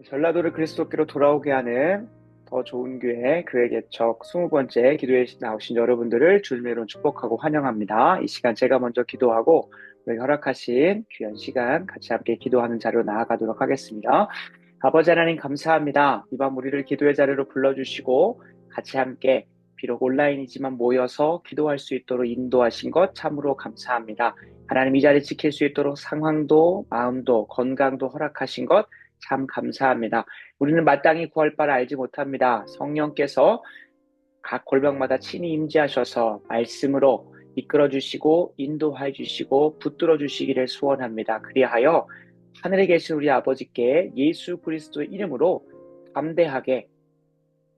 전라도를 그리스도교로 돌아오게 하는 더 좋은 교회 교회 개척 20번째 기도에 나오신 여러분들을 주님으로 축복하고 환영합니다. 이 시간 제가 먼저 기도하고 허락하신 귀한 시간 같이 함께 기도하는 자리로 나아가도록 하겠습니다. 아버지 하나님 감사합니다. 이밤 우리를 기도의 자리로 불러주시고 같이 함께 비록 온라인이지만 모여서 기도할 수 있도록 인도하신 것 참으로 감사합니다. 하나님 이 자리 지킬 수 있도록 상황도 마음도 건강도 허락하신 것 참 감사합니다. 우리는 마땅히 구할 바를 알지 못합니다. 성령께서 각 골방마다 친히 임재하셔서 말씀으로 이끌어 주시고 인도해 주시고 붙들어 주시기를 소원합니다. 그리하여 하늘에 계신 우리 아버지께 예수 그리스도의 이름으로 담대하게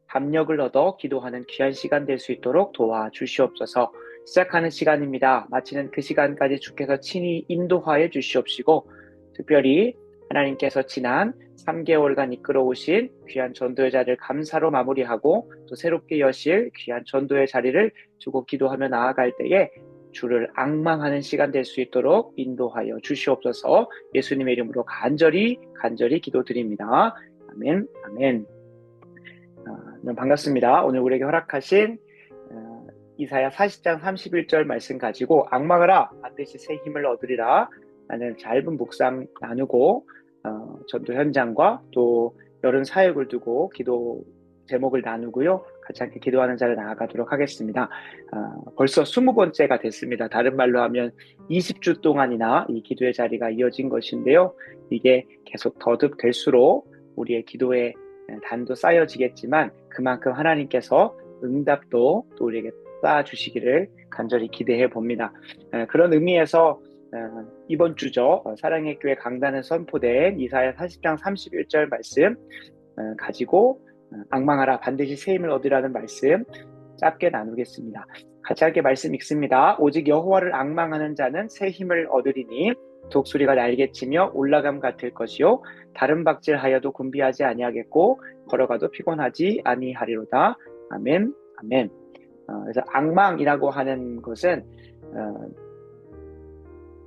담력을 얻어 기도하는 귀한 시간 될 수 있도록 도와주시옵소서. 시작하는 시간입니다. 마치는 그 시간까지 주께서 친히 인도하여 주시옵시고 특별히 하나님께서 지난 3개월간 이끌어오신 귀한 전도의 자리를 감사로 마무리하고 또 새롭게 여실 귀한 전도의 자리를 두고 기도하며 나아갈 때에 주를 앙망하는 시간 될 수 있도록 인도하여 주시옵소서. 예수님의 이름으로 간절히 기도드립니다. 아멘, 아멘. 반갑습니다. 오늘 우리에게 허락하신 이사야 40장 31절 말씀 가지고 앙망하라 반드시 새 힘을 얻으리라 라는 짧은 묵상 나누고 전도 현장과 또 여름 사역을 두고 기도 제목을 나누고요. 같이 함께 기도하는 자를 나아가도록 하겠습니다. 벌써 20번째가 됐습니다. 다른 말로 하면 20주 동안이나 이 기도의 자리가 이어진 것인데요. 이게 계속 더듭될수록 우리의 기도의 단도 쌓여지겠지만 그만큼 하나님께서 응답도 또 우리에게 쌓아주시기를 간절히 기대해 봅니다. 그런 의미에서 이번 주죠. 사랑의 교회 강단에 선포된 이사야 40장 31절 말씀 가지고 앙망하라 반드시 새 힘을 얻으라는 말씀 짧게 나누겠습니다. 같이 함께 말씀 읽습니다. 오직 여호와를 앙망하는 자는 새 힘을 얻으리니 독수리가 날개치며 올라감 같을 것이요 다른 박질하여도 곤비하지 아니하겠고 걸어가도 피곤하지 아니하리로다. 아멘, 아멘. 그래서 앙망이라고 하는 것은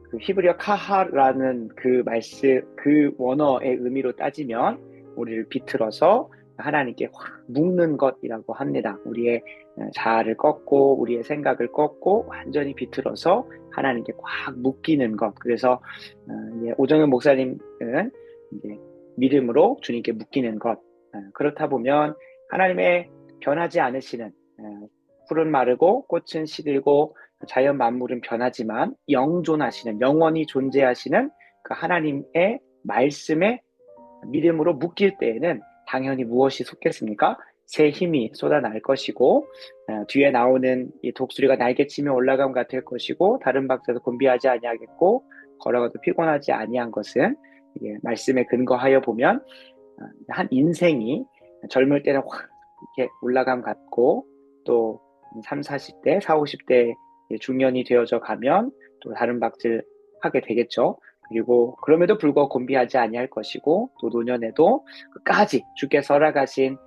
그 히브리어 카하라는 그 말씀, 그 원어의 의미로 따지면 우리를 비틀어서 하나님께 확 묶는 것이라고 합니다. 우리의 자아를 꺾고 우리의 생각을 꺾고 완전히 비틀어서 하나님께 꽉 묶이는 것. 그래서 오정현 목사님은 이제 믿음으로 주님께 묶이는 것. 그렇다 보면 하나님의 변하지 않으시는 풀은 마르고 꽃은 시들고 자연 만물은 변하지만 영존하시는 영원히 존재하시는 그 하나님의 말씀에 믿음으로 묶일 때에는 당연히 무엇이 속겠습니까? 새 힘이 쏟아날 것이고 뒤에 나오는 이 독수리가 날개치며 올라감 같을 것이고 다른 박자도 곤비하지 아니하겠고 걸어가도 피곤하지 아니한 것은 말씀에 근거하여 보면 한 인생이 젊을 때는 확 이렇게 올라감 같고 또 3, 40대, 4, 50대 중년이 되어져 가면 또 다른 박질 하게 되겠죠. 그리고 그럼에도 불구하고 곤비하지 아니할 것이고 또 노년에도 끝까지 주께서 허락하신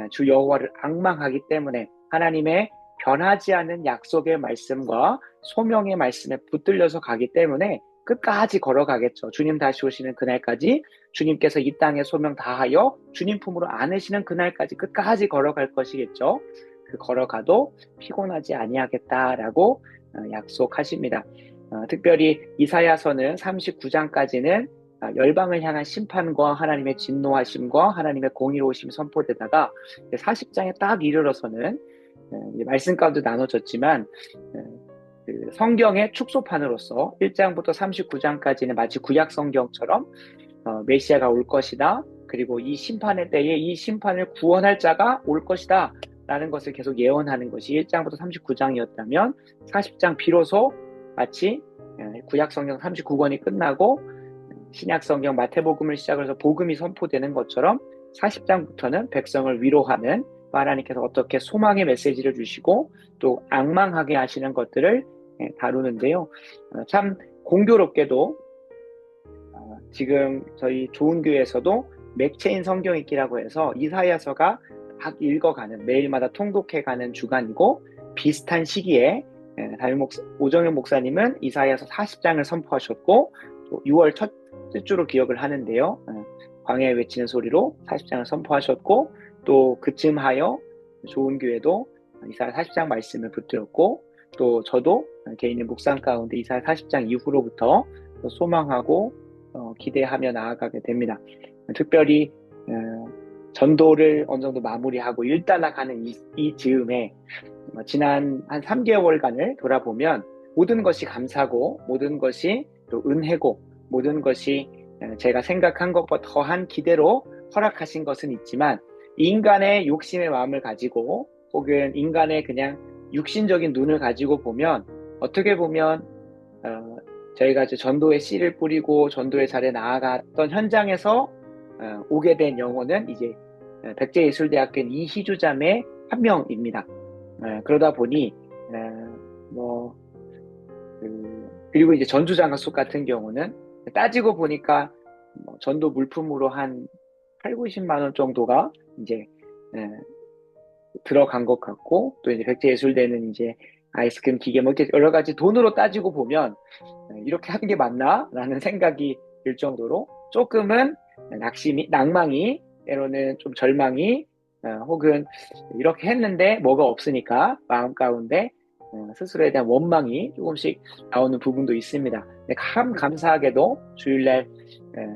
주 여호와를 앙망하기 때문에 하나님의 변하지 않는 약속의 말씀과 소명의 말씀에 붙들려서 가기 때문에 끝까지 걸어가겠죠. 주님 다시 오시는 그날까지 주님께서 이 땅에 소명 다하여 주님 품으로 안으시는 그날까지 끝까지 걸어갈 것이겠죠. 그 걸어가도 피곤하지 아니하겠다라고 약속하십니다. 특별히 이사야서는 39장까지는 열방을 향한 심판과 하나님의 진노하심과 하나님의 공의로우심이 선포되다가 40장에 딱 이르러서는 말씀 가운데 나눠졌지만 그 성경의 축소판으로서 1장부터 39장까지는 마치 구약 성경처럼 메시아가 올 것이다. 그리고 이 심판의 때에 이 심판을 구원할 자가 올 것이다. 라는 것을 계속 예언하는 것이 1장부터 39장이었다면 40장 비로소 마치 구약 성경 39권이 끝나고 신약 성경 마태복음을 시작으로 해서 복음이 선포되는 것처럼 40장부터는 백성을 위로하는 하나님께서 어떻게 소망의 메시지를 주시고 또 앙망하게 하시는 것들을 다루는데요. 참 공교롭게도 지금 저희 좋은 교회에서도 맥체인 성경 읽기라고 해서 이사야서가 막 읽어가는 매일마다 통독해가는 주간이고 비슷한 시기에 오정현 목사님은 이사야서 40장을 선포하셨고 6월 첫째 주로 기억을 하는데요. 광야에 외치는 소리로 40장을 선포하셨고 또 그쯤하여 좋은 교회도 이사야 40장 말씀을 붙들었고 또 저도 개인의 묵상 가운데 이사야 40장 이후로부터 소망하고 기대하며 나아가게 됩니다. 특별히 전도를 어느 정도 마무리하고 일단락하는 이 즈음에 지난 한 3개월간을 돌아보면 모든 것이 감사고 모든 것이 또 은혜고 모든 것이 제가 생각한 것보다 더한 기대로 허락하신 것은 있지만 인간의 욕심의 마음을 가지고 혹은 인간의 그냥 육신적인 눈을 가지고 보면 어떻게 보면 저희가 이제 전도의 씨를 뿌리고 전도의 자리에 나아갔던 현장에서 오게 된 영혼은 이제 백제예술대학교인 이희주 자매 한 명입니다. 그러다 보니 그리고 이제 전주장학숙 같은 경우는 따지고 보니까 전도 물품으로 한 8, 90만 원 정도가 이제 들어간 것 같고 또 이제 백제예술대는 이제 아이스크림 기계 뭐 이렇게 여러 가지 돈으로 따지고 보면 이렇게 하는 게 맞나? 라는 생각이 들 정도로 조금은 낭망이 때로는 좀 절망이 혹은 이렇게 했는데 뭐가 없으니까 마음 가운데 스스로에 대한 원망이 조금씩 나오는 부분도 있습니다. 근데 감사하게도 주일날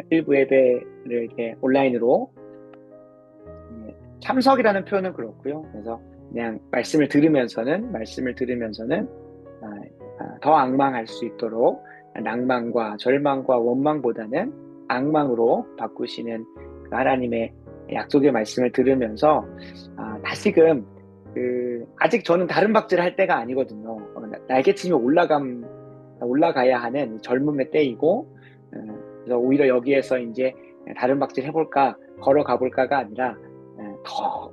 일부 예배를 이렇게 온라인으로 참석이라는 표현은 그렇고요. 그래서 그냥 말씀을 들으면서는 더 앙망할 수 있도록 낭만과 절망과 원망보다는 앙망으로 바꾸시는 그 하나님의 약속의 말씀을 들으면서 다시금 아직 저는 다른 박질을 할 때가 아니거든요. 날개치며 올라가야 하는 젊음의 때이고 그래서 오히려 여기에서 이제 다른 박질 해볼까 걸어가 볼까가 아니라 더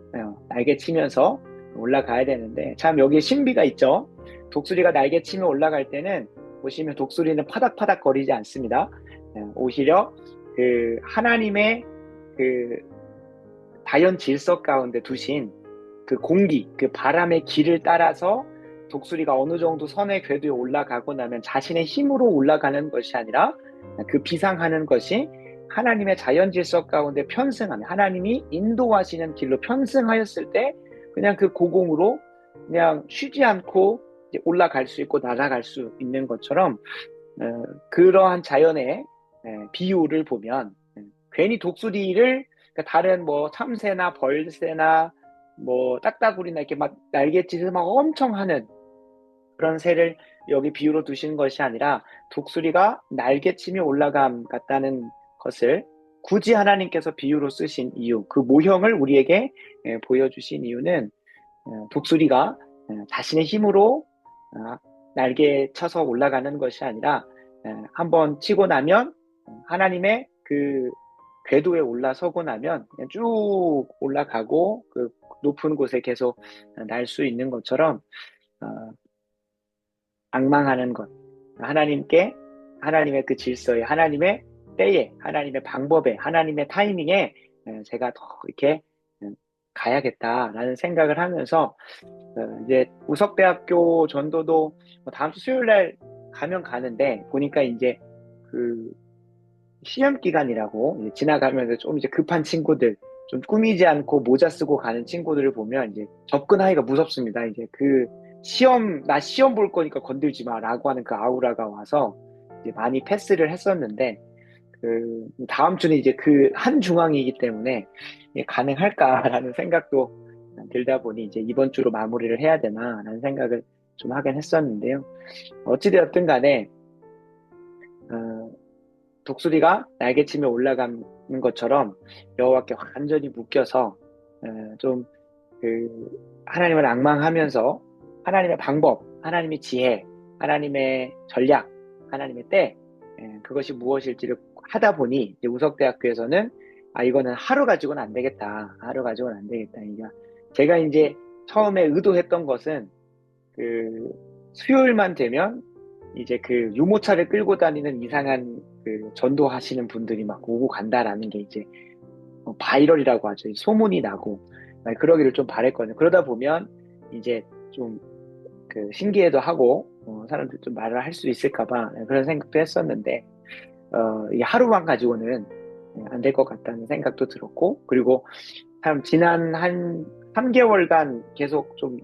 날개치면서 올라가야 되는데 참 여기에 신비가 있죠. 독수리가 날개치며 올라갈 때는 보시면 독수리는 파닥파닥 거리지 않습니다. 오히려 그 하나님의 그 자연 질서 가운데 두신 그 공기, 그 바람의 길을 따라서 독수리가 어느 정도 선의 궤도에 올라가고 나면 자신의 힘으로 올라가는 것이 아니라 그 비상하는 것이 하나님의 자연 질서 가운데 편승하는 하나님이 인도하시는 길로 편승하였을 때 그냥 그 고공으로 그냥 쉬지 않고 올라갈 수 있고 날아갈 수 있는 것처럼 그러한 자연의 비유를 보면 괜히 독수리를 다른 뭐 참새나 벌새나 뭐 딱따구리나 이렇게 막 날갯짓을 막 엄청 하는 그런 새를 여기 비유로 두신 것이 아니라 독수리가 날개치며 올라감 같다는 것을 굳이 하나님께서 비유로 쓰신 이유, 그 모형을 우리에게 보여주신 이유는 독수리가 자신의 힘으로 날개 쳐서 올라가는 것이 아니라 한번 치고 나면 하나님의 그 궤도에 올라서고 나면 그냥 쭉 올라가고 그 높은 곳에 계속 날 수 있는 것처럼 앙망하는 것, 하나님의 그 질서에, 하나님의 때에, 하나님의 방법에, 하나님의 타이밍에 제가 더 이렇게 가야겠다라는 생각을 하면서 이제 우석대학교 전도도 다음 주 수요일 날 가면 가는데 보니까 이제 그 시험 기간이라고 지나가면서 좀 이제 급한 친구들, 좀 꾸미지 않고 모자 쓰고 가는 친구들을 보면 이제 접근하기가 무섭습니다. 이제 나 시험 볼 거니까 건들지 마 라고 하는 그 아우라가 와서 이제 많이 패스를 했었는데, 다음 주는 이제 그 한 중앙이기 때문에 가능할까라는 생각도 들다 보니 이제 이번 주로 마무리를 해야 되나라는 생각을 좀 하긴 했었는데요. 어찌되었든 간에, 독수리가 날개치며 올라가는 것처럼 여호와께 완전히 묶여서 좀 하나님을 앙망하면서 하나님의 방법, 하나님의 지혜, 하나님의 전략, 하나님의 때 그것이 무엇일지를 하다 보니 이제 우석대학교에서는 이거는 하루 가지고는 안 되겠다. 하루 가지고는 안 되겠다. 그러니까 제가 이제 처음에 의도했던 것은 수요일만 되면 이제 유모차를 끌고 다니는 이상한 전도하시는 분들이 막 오고 간다라는 게 이제 바이럴이라고 하죠. 소문이 나고 그러기를 좀 바랬거든요. 그러다 보면 이제 좀 신기해도 하고 사람들 좀 말을 할 수 있을까봐 그런 생각도 했었는데 이게 하루만 가지고는 안 될 것 같다는 생각도 들었고, 그리고 참 지난 한 3개월간 계속 좀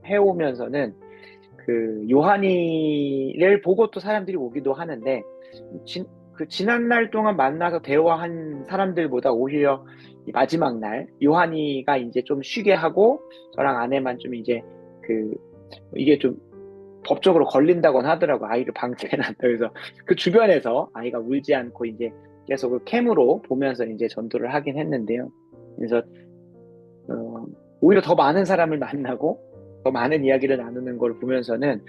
해오면서는 그 요한이를 보고 또 사람들이 오기도 하는데, 그 지난 날 동안 만나서 대화한 사람들보다 오히려 이 마지막 날 요한이가 이제 좀 쉬게 하고 저랑 아내만 좀 이제 그 이게 좀 법적으로 걸린다곤 하더라고. 아이를 방치해놨다. 그래서 그 주변에서 아이가 울지 않고 이제 계속 그 캠으로 보면서 이제 전도를 하긴 했는데요. 그래서 어, 오히려 더 많은 사람을 만나고 더 많은 이야기를 나누는 걸 보면서는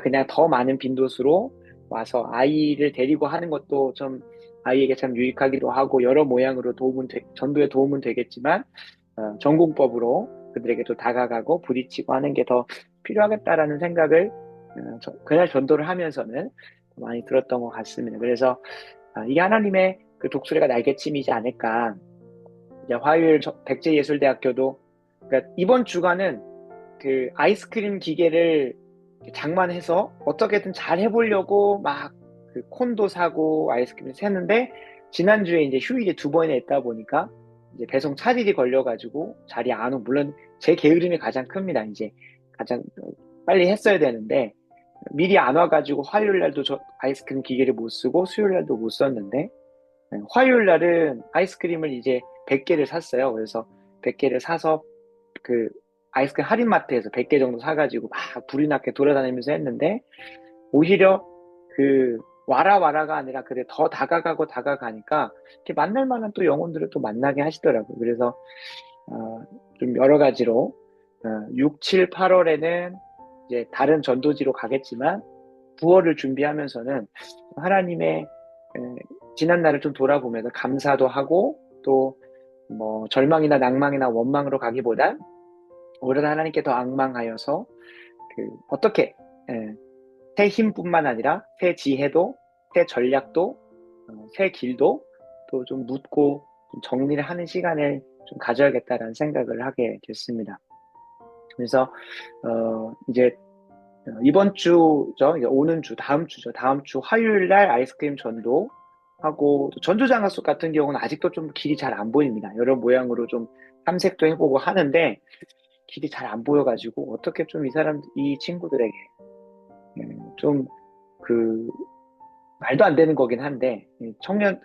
그냥 더 많은 빈도수로 와서 아이를 데리고 하는 것도 좀 아이에게 참 유익하기도 하고 여러 모양으로 전도에 도움은 되겠지만 전공법으로 그들에게 또 다가가고 부딪히고 하는 게 더 필요하겠다라는 생각을 그날 전도를 하면서는 많이 들었던 것 같습니다. 그래서 이게 하나님의 그 독수리가 날개침이지 않을까. 이제 화요일 백제예술대학교도 그러니까 이번 주간은 그 아이스크림 기계를 장만해서 어떻게든 잘 해보려고 막 그 콘도 사고 아이스크림을 샀는데 지난주에 이제 휴일이 2번이나 있다 보니까 이제 배송 차질이 걸려가지고 자리에 안 오고 물론 제 게으름이 가장 큽니다. 이제 가장 빨리 했어야 되는데 미리 안 와가지고 화요일 날도 저 아이스크림 기계를 못 쓰고 수요일 날도 못 썼는데 화요일 날은 아이스크림을 이제 100개를 샀어요. 그래서 100개를 사서 그 아이스크림 할인마트에서 100개 정도 사가지고 막 불이 나게 돌아다니면서 했는데 오히려 그 와라와라가 아니라 그래 더 다가가고 다가가니까 이렇게 만날 만한 또 영혼들을 또 만나게 하시더라고요. 그래서 좀 여러 가지로 6, 7, 8월에는 이제 다른 전도지로 가겠지만 9월을 준비하면서는 하나님의 지난 날을 좀 돌아보면서 감사도 하고 또 뭐 절망이나 낭망이나 원망으로 가기보단 오히려 하나님께 더 앙망하여서 그 어떻게 새 힘뿐만 아니라 새 지혜도 새 전략도 새 길도 또 좀 묻고 좀 정리를 하는 시간을 좀 가져야겠다라는 생각을 하게 됐습니다. 그래서 이제 이번 주죠. 오는 주, 다음 주죠. 다음 주 화요일 날 아이스크림 전도 하고 전주장학숙 같은 경우는 아직도 좀 길이 잘 안 보입니다. 여러 모양으로 좀 탐색도 해보고 하는데 길이 잘 안 보여가지고 어떻게 좀 이 친구들에게 좀 그 말도 안 되는 거긴 한데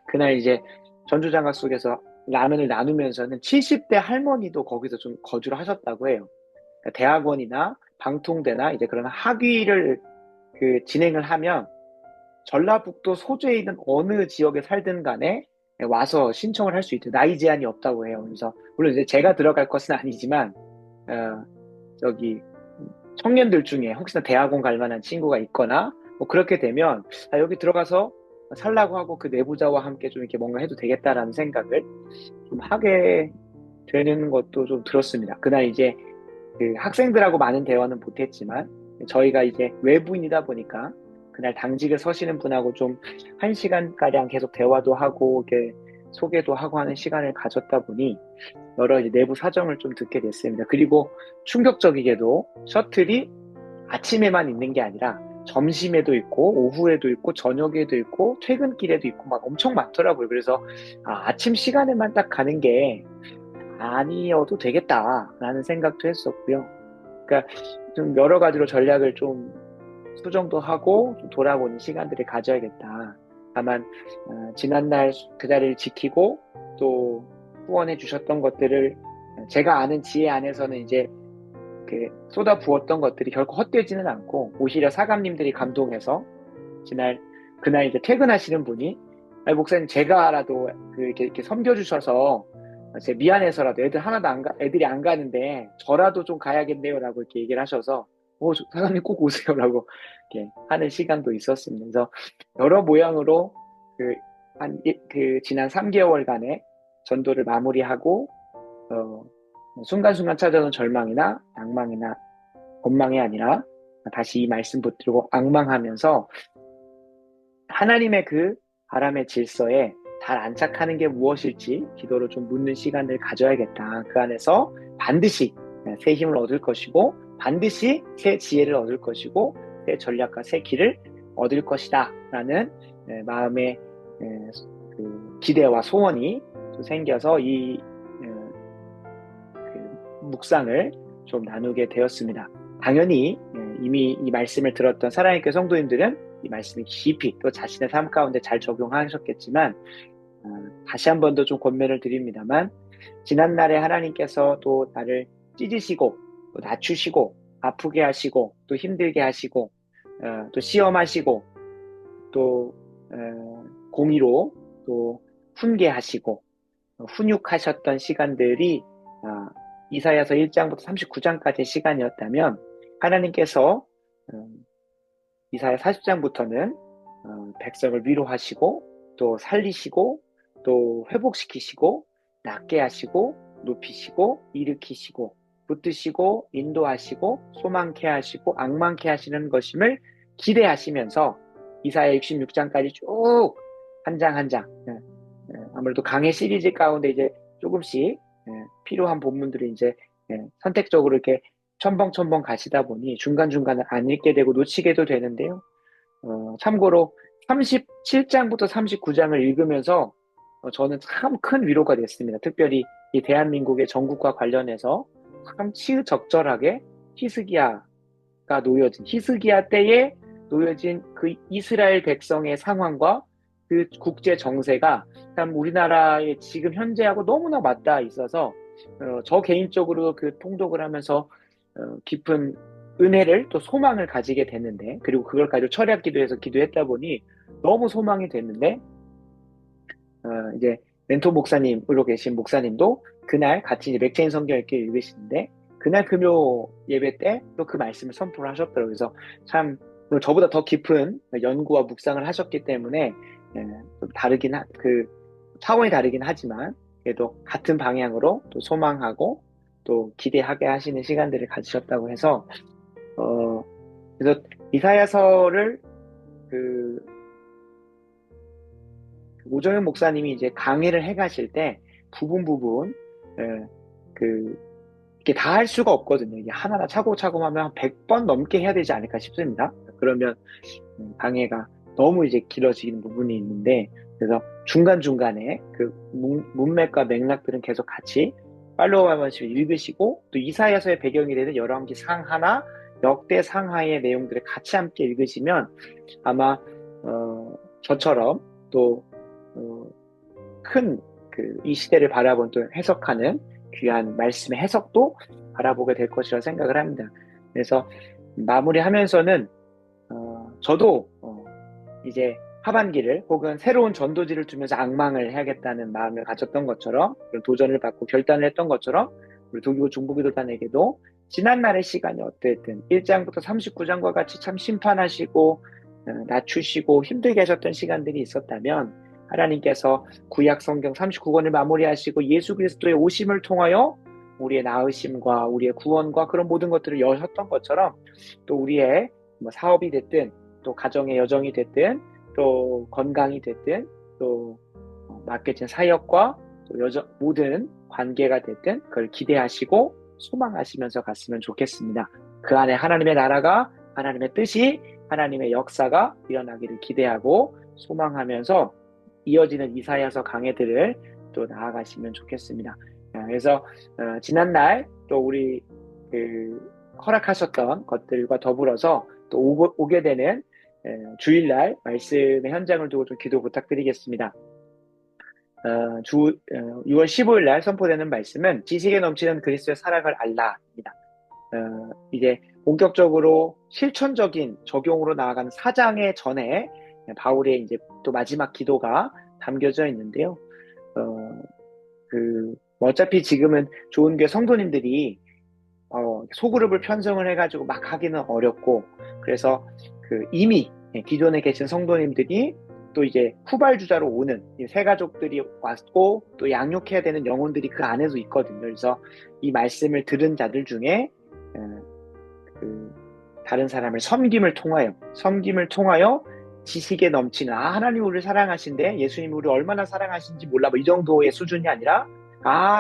그날 이제 전주장학숙에서 라면을 나누면서는 70대 할머니도 거기서 좀 거주를 하셨다고 해요. 그러니까 대학원이나 방통대나 이제 그런 학위를 그 진행을 하면 전라북도 소재에 있는 어느 지역에 살든 간에 와서 신청을 할 수 있대요. 나이 제한이 없다고 해요. 그래서 물론 이제 제가 들어갈 것은 아니지만 저기 청년들 중에 혹시나 대학원 갈 만한 친구가 있거나 뭐 그렇게 되면 여기 들어가서 살라고 하고 그 내부자와 함께 좀 이렇게 뭔가 해도 되겠다라는 생각을 좀 하게 되는 것도 좀 들었습니다. 그날 이제 그 학생들하고 많은 대화는 못했지만 저희가 이제 외부인이다 보니까 그날 당직을 서시는 분하고 좀 1시간가량 계속 대화도 하고 이렇게 소개도 하고 하는 시간을 가졌다 보니 여러 이제 내부 사정을 좀 듣게 됐습니다. 그리고 충격적이게도 셔틀이 아침에만 있는 게 아니라 점심에도 있고 오후에도 있고 저녁에도 있고 퇴근길에도 있고 막 엄청 많더라고요. 그래서 아침 시간에만 딱 가는 게 아니어도 되겠다라는 생각도 했었고요. 그러니까 좀 여러 가지로 전략을 좀 수정도 하고 좀 돌아보는 시간들을 가져야겠다. 다만 지난날 그 자리를 지키고 또 후원해 주셨던 것들을 제가 아는 지혜 안에서는 이제 그 쏟아 부었던 것들이 결코 헛되지는 않고 오히려 사감님들이 감동해서 그날 이제 퇴근하시는 분이 목사님 제가라도 이렇게 섬겨주셔서 제 미안해서라도 애들이 안 가는데 저라도 좀 가야겠네요라고 이렇게 얘기를 하셔서 사장님 꼭 오세요라고 이렇게 하는 시간도 있었습니다. 그래서 여러 모양으로 지난 3개월간의 전도를 마무리하고 순간순간 찾아오는 절망이나 낭망이나 원망이 아니라 다시 이 말씀 붙들고 앙망하면서 하나님의 그 바람의 질서에 잘 안착하는 게 무엇일지 기도로 좀 묻는 시간을 가져야겠다. 그 안에서 반드시 새 힘을 얻을 것이고 반드시 새 지혜를 얻을 것이고 새 전략과 새 길을 얻을 것이다 라는 마음의 기대와 소원이 또 생겨서 이 묵상을 좀 나누게 되었습니다. 당연히 이미 이 말씀을 들었던 사랑의 교회 성도님들은 이 말씀을 깊이 또 자신의 삶 가운데 잘 적용하셨겠지만 다시 한 번 더 좀 권면을 드립니다만 지난날에 하나님께서 또 나를 찢으시고 또 낮추시고 아프게 하시고 또 힘들게 하시고 또 시험하시고 또 공의로 또 훈계하시고 훈육하셨던 시간들이 이사야서 1장부터 39장까지의 시간이었다면 하나님께서 이사야 40장부터는 백성을 위로하시고 또 살리시고 또 회복시키시고 낫게 하시고 높이시고 일으키시고 붙드시고 인도하시고 소망케 하시고 악망케 하시는 것임을 기대하시면서 이사야 66장까지 쭉 한 장 한 장 아무래도 강해 시리즈 가운데 이제 조금씩 필요한 본문들을 이제 선택적으로 이렇게 첨벙첨벙 가시다 보니 중간중간에 안 읽게 되고 놓치게도 되는데요. 참고로 37장부터 39장을 읽으면서 저는 참 큰 위로가 됐습니다. 특별히 이 대한민국의 전국과 관련해서 참 치읓적절하게 히스기야가 히스기야 때에 놓여진 그 이스라엘 백성의 상황과 그 국제 정세가 참 우리나라의 지금 현재하고 너무나 맞닿아 있어서 저 개인적으로 그 통독을 하면서 깊은 은혜를 또 소망을 가지게 됐는데, 그리고 그걸 가지고 철학 기도해서 기도했다 보니 너무 소망이 됐는데 이제 멘토 목사님으로 계신 목사님도 그날 같이 이제 맥체인 성경 읽기 읽으시는데 그날 금요 예배 때 또 그 말씀을 선포를 하셨더라고요. 그래서 참 저보다 더 깊은 연구와 묵상을 하셨기 때문에 좀 그 차원이 다르긴 하지만 그래도 같은 방향으로 또 소망하고 또 기대하게 하시는 시간들을 가지셨다고 해서 그래서 이사야서를 그 오정현 목사님이 이제 강의를 해가실 때 부분 이게 다 할 수가 없거든요. 이게 하나하나 차곡차곡 하면 100번 넘게 해야 되지 않을까 싶습니다. 그러면 강의가 너무 이제 길어지는 부분이 있는데, 그래서 중간중간에 그 문맥과 맥락들은 계속 같이 팔로우하면서 읽으시고, 또 이사야서의 배경이 되는 열왕기 상하나 역대 상하의 내용들을 같이 함께 읽으시면 아마 저처럼 또 큰 이 시대를 바라본 또 해석하는 귀한 말씀의 해석도 바라보게 될 것이라 생각을 합니다. 그래서 마무리하면서는 저도 이제 하반기를 혹은 새로운 전도지를 두면서 악망을 해야겠다는 마음을 가졌던 것처럼, 그런 도전을 받고 결단을 했던 것처럼 우리 도기고 중부기도단에게도 지난날의 시간이 어땠든 1장부터 39장과 같이 참 심판하시고 낮추시고 힘들게 하셨던 시간들이 있었다면 하나님께서 구약 성경 39권을 마무리하시고 예수 그리스도의 오심을 통하여 우리의 나으심과 우리의 구원과 그런 모든 것들을 여셨던 것처럼 또 우리의 사업이 됐든 또 가정의 여정이 됐든 또 건강이 됐든 또 맡겨진 사역과 또 모든 관계가 됐든 그걸 기대하시고 소망하시면서 갔으면 좋겠습니다. 그 안에 하나님의 나라가, 하나님의 뜻이, 하나님의 역사가 일어나기를 기대하고 소망하면서 이어지는 이사야서 강해들을 또 나아가시면 좋겠습니다. 그래서 지난날 또 우리 허락하셨던 것들과 더불어서 또 오게 되는 주일날 말씀의 현장을 두고 좀 기도 부탁드리겠습니다. 6월 15일 날 선포되는 말씀은 지식에 넘치는 그리스도의 사랑을 알라입니다. 이제 본격적으로 실천적인 적용으로 나아가는 4장의 전에 바울의 이제 또 마지막 기도가 담겨져 있는데요. 어차피 지금은 좋은 교회 성도님들이 소그룹을 편성을 해가지고 막 하기는 어렵고, 그래서 이미 기존에 계신 성도님들이 또 이제 후발주자로 오는 새 가족들이 왔고 또 양육해야 되는 영혼들이 그 안에도 있거든요. 그래서 이 말씀을 들은 자들 중에 다른 사람을 섬김을 통하여 지식에 넘치는 하나님 우리를 사랑하신데 예수님이 우리를 얼마나 사랑하신지 몰라 이 정도의 수준이 아니라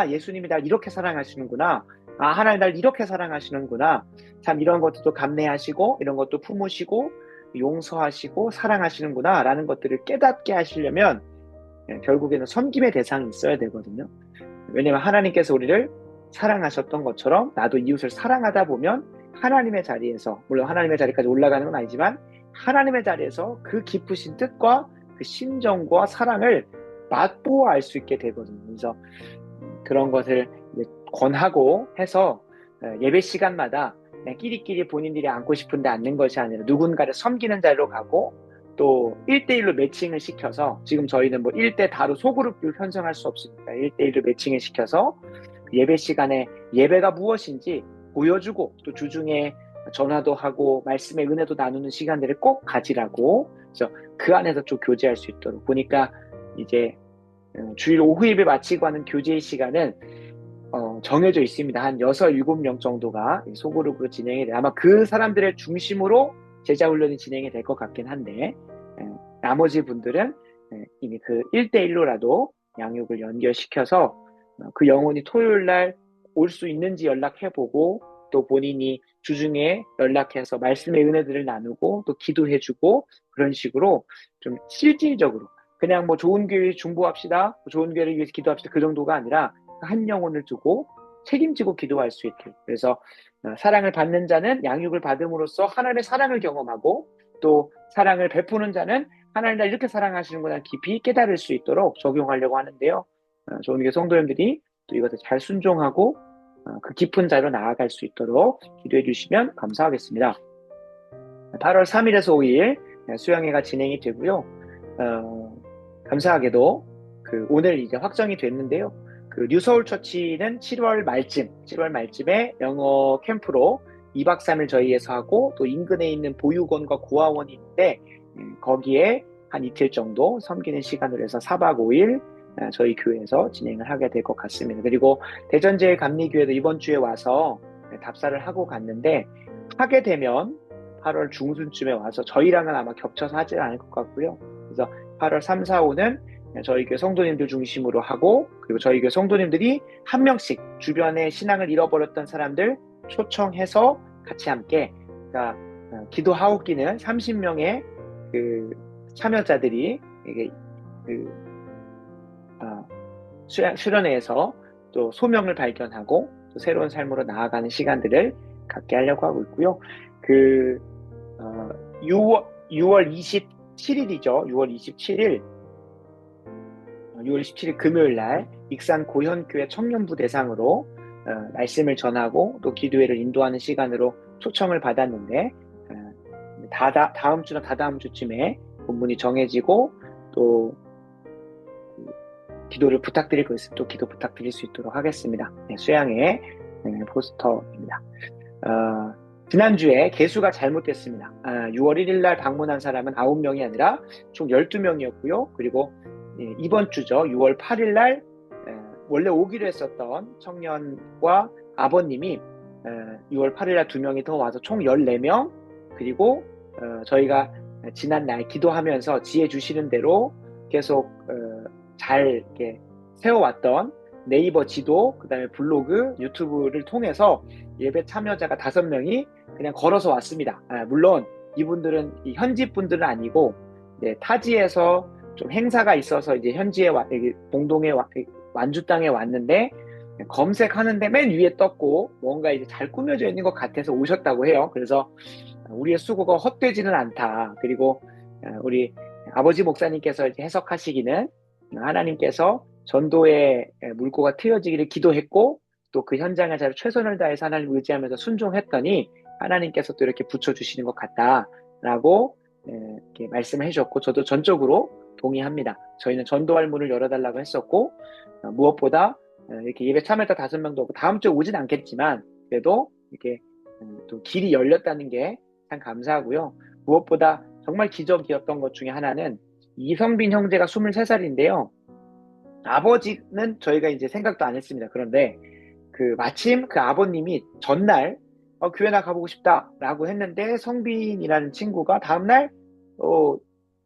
예수님이 날 이렇게 사랑하시는구나, 하나님 날 이렇게 사랑하시는구나, 참 이런 것도 감내하시고 이런 것도 품으시고 용서하시고 사랑하시는구나 라는 것들을 깨닫게 하시려면 결국에는 섬김의 대상이 있어야 되거든요. 왜냐면 하나님께서 우리를 사랑하셨던 것처럼 나도 이웃을 사랑하다 보면 하나님의 자리에서, 물론 하나님의 자리까지 올라가는 건 아니지만 하나님의 자리에서 그 깊으신 뜻과 그 심정과 사랑을 맛보아 알 수 있게 되거든요. 그래서 그런 것을 권하고 해서 예배 시간마다 그냥 끼리끼리 본인들이 앉고 싶은데 앉는 것이 아니라 누군가를 섬기는 자리로 가고, 또 1대1로 매칭을 시켜서, 지금 저희는 뭐 1대 다로 소그룹을 편성할 수 없으니까 1대1로 매칭을 시켜서 예배 시간에 예배가 무엇인지 보여주고, 또 주중에 전화도 하고 말씀의 은혜도 나누는 시간들을 꼭 가지라고, 그래서 그 안에서 좀 교제할 수 있도록 보니까, 이제 주일 오후 예배 마치고 하는 교제의 시간은 정해져 있습니다. 한 6, 7명 정도가 소그룹으로 진행이 돼요. 아마 그 사람들을 중심으로 제자 훈련이 진행이 될 것 같긴 한데, 나머지 분들은 이미 그 1대1로라도 양육을 연결시켜서 그 영혼이 토요일 날 올 수 있는지 연락해보고, 또 본인이 주중에 연락해서 말씀의 은혜들을 나누고 또 기도해주고, 그런 식으로 좀 실질적으로 그냥 뭐 좋은 교회 중보합시다, 좋은 교회를 위해서 기도합시다, 그 정도가 아니라 한 영혼을 두고 책임지고 기도할 수 있게. 그래서 사랑을 받는 자는 양육을 받음으로써 하나님의 사랑을 경험하고, 또 사랑을 베푸는 자는 하나님 날 이렇게 사랑하시는구나 깊이 깨달을 수 있도록 적용하려고 하는데요. 좋은 교 성도님들이 또 이것을 잘 순종하고 그 깊은 자리로 나아갈 수 있도록 기도해 주시면 감사하겠습니다. 8월 3일에서 5일 수양회가 진행이 되고요. 감사하게도 오늘 이제 확정이 됐는데요. 뉴서울 처치는 7월 말쯤에 영어 캠프로 2박 3일 저희에서 하고, 또 인근에 있는 보육원과 고아원이 있는데 거기에 한 이틀 정도 섬기는 시간으로 해서 4박 5일 저희 교회에서 진행을 하게 될 것 같습니다. 그리고 대전제일감리교회도 이번 주에 와서 답사를 하고 갔는데, 하게 되면 8월 중순쯤에 와서 저희랑은 아마 겹쳐서 하지는 않을 것 같고요. 그래서 8월 3, 4, 5는 저희 교회 성도님들 중심으로 하고, 그리고 저희 교회 성도님들이 한 명씩 주변에 신앙을 잃어버렸던 사람들 초청해서 같이 함께, 그러니까 기도 하옵기는 30명의 참여자들이 이게 수련회에서 또 소명을 발견하고 또 새로운 삶으로 나아가는 시간들을 갖게 하려고 하고 있고요. 6월 27일이죠. 6월 27일 금요일 날 익산 고현교회 청년부 대상으로 말씀을 전하고 또 기도회를 인도하는 시간으로 초청을 받았는데, 다음 주나 다다음 주쯤에 본문이 정해지고 또 기도를 부탁드릴 거 있으면 또 기도 부탁드릴 수 있도록 하겠습니다. 수양의 포스터입니다. 지난주에 개수가 잘못됐습니다. 6월 1일 날 방문한 사람은 9명이 아니라 총 12명이었고요. 그리고 이번 주죠. 6월 8일 날 원래 오기로 했었던 청년과 아버님이 6월 8일 날 2명이 더 와서 총 14명, 그리고 저희가 지난날 기도하면서 지혜 주시는 대로 계속 잘 이렇게 세워왔던 네이버 지도, 그 다음에 블로그, 유튜브를 통해서 예배 참여자가 5명이 그냥 걸어서 왔습니다. 물론 이분들은 현지 분들은 아니고 타지에서 좀 행사가 있어서 이제 현지에 봉동에 완주 땅에 왔는데, 검색하는데 맨 위에 떴고 뭔가 이제 잘 꾸며져 있는 것 같아서 오셨다고 해요. 그래서 우리의 수고가 헛되지는 않다. 그리고 우리 아버지 목사님께서 이제 해석하시기는 하나님께서 전도의 물꼬가 트여지기를 기도했고, 또 그 현장에 잘 최선을 다해서 하나님을 의지하면서 순종했더니 하나님께서 또 이렇게 붙여주시는 것 같다라고 이렇게 말씀을 해주셨고, 저도 전적으로 동의합니다. 저희는 전도할 문을 열어달라고 했었고, 무엇보다 이렇게 예배 참여자 5명도 없고 다음 주에 오진 않겠지만 그래도 이렇게 또 길이 열렸다는 게 참 감사하고요. 무엇보다 정말 기적이었던 것 중에 하나는 이성빈 형제가 23살인데요. 아버지는 저희가 이제 생각도 안 했습니다. 그런데 마침 그 아버님이 전날 교회 나 가보고 싶다라고 했는데, 성빈이라는 친구가 다음날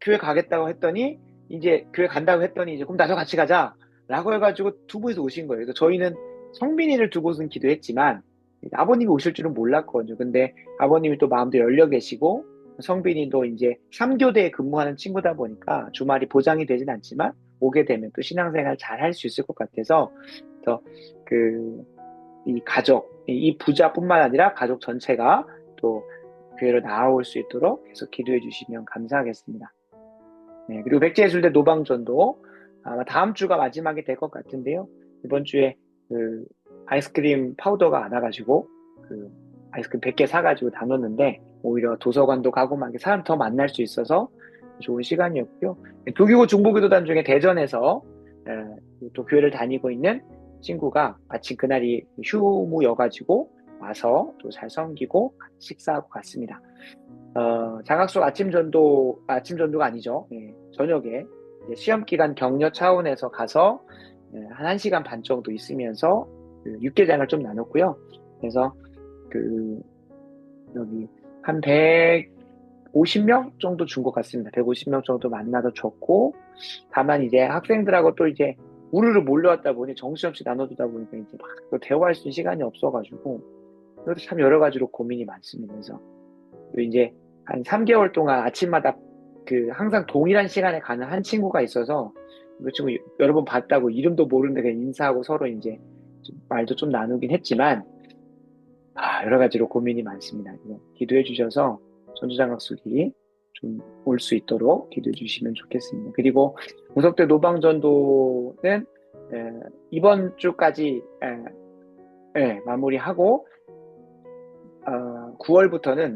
교회 가겠다고 했더니, 이제 교회 간다고 했더니 이제 그럼 나도 같이 가자라고 해가지고 두 분이서 오신 거예요. 그래서 저희는 성빈이를 두고선 기도했지만 아버님이 오실 줄은 몰랐거든요. 근데 아버님이 또 마음도 열려 계시고, 성빈이도 이제 3교대에 근무하는 친구다 보니까 주말이 보장이 되진 않지만 오게 되면 또 신앙생활 잘 할 수 있을 것 같아서, 그래서 그, 이 가족, 이 부자뿐만 아니라 가족 전체가 또 교회로 나아올 수 있도록 계속 기도해 주시면 감사하겠습니다. 네, 그리고 백제예술대 노방전도 아마 다음 주가 마지막이 될 것 같은데요. 이번 주에 그 아이스크림 파우더가 안 와가지고 그 아이스크림 100개 사가지고 나눴는데 오히려 도서관도 가고 막 사람 더 만날 수 있어서 좋은 시간이었고요. 도교구 중보기도단 중에 대전에서 또 교회를 다니고 있는 친구가 마침 그날이 휴무여가지고 와서 또 잘 섬기고 식사하고 갔습니다. 장학숙 아침 전도가 아니죠. 예, 저녁에 이제 시험 기간 격려 차원에서 가서 한 1시간 반 정도 있으면서 그 육개장을 좀 나눴고요. 그래서 그 여기 한 150명 정도 준 것 같습니다. 150명 정도 만나서 줬고, 다만 이제 학생들하고 또 이제 우르르 몰려왔다 보니 정신없이 나눠주다 보니까 이제 막 또 대화할 수 있는 시간이 없어가지고 그것도 참 여러 가지로 고민이 많습니다. 그래서 또 이제 한 3개월 동안 아침마다 그 항상 동일한 시간에 가는 한 친구가 있어서 그 친구 여러 번 봤다고 이름도 모르는데 그냥 인사하고 서로 이제 말도 좀 나누긴 했지만 여러 가지로 고민이 많습니다. 기도해 주셔서 전주장학숙이 좀 올 수 있도록 기도해 주시면 좋겠습니다. 그리고 무석대 노방전도는 이번 주까지 마무리하고 9월부터는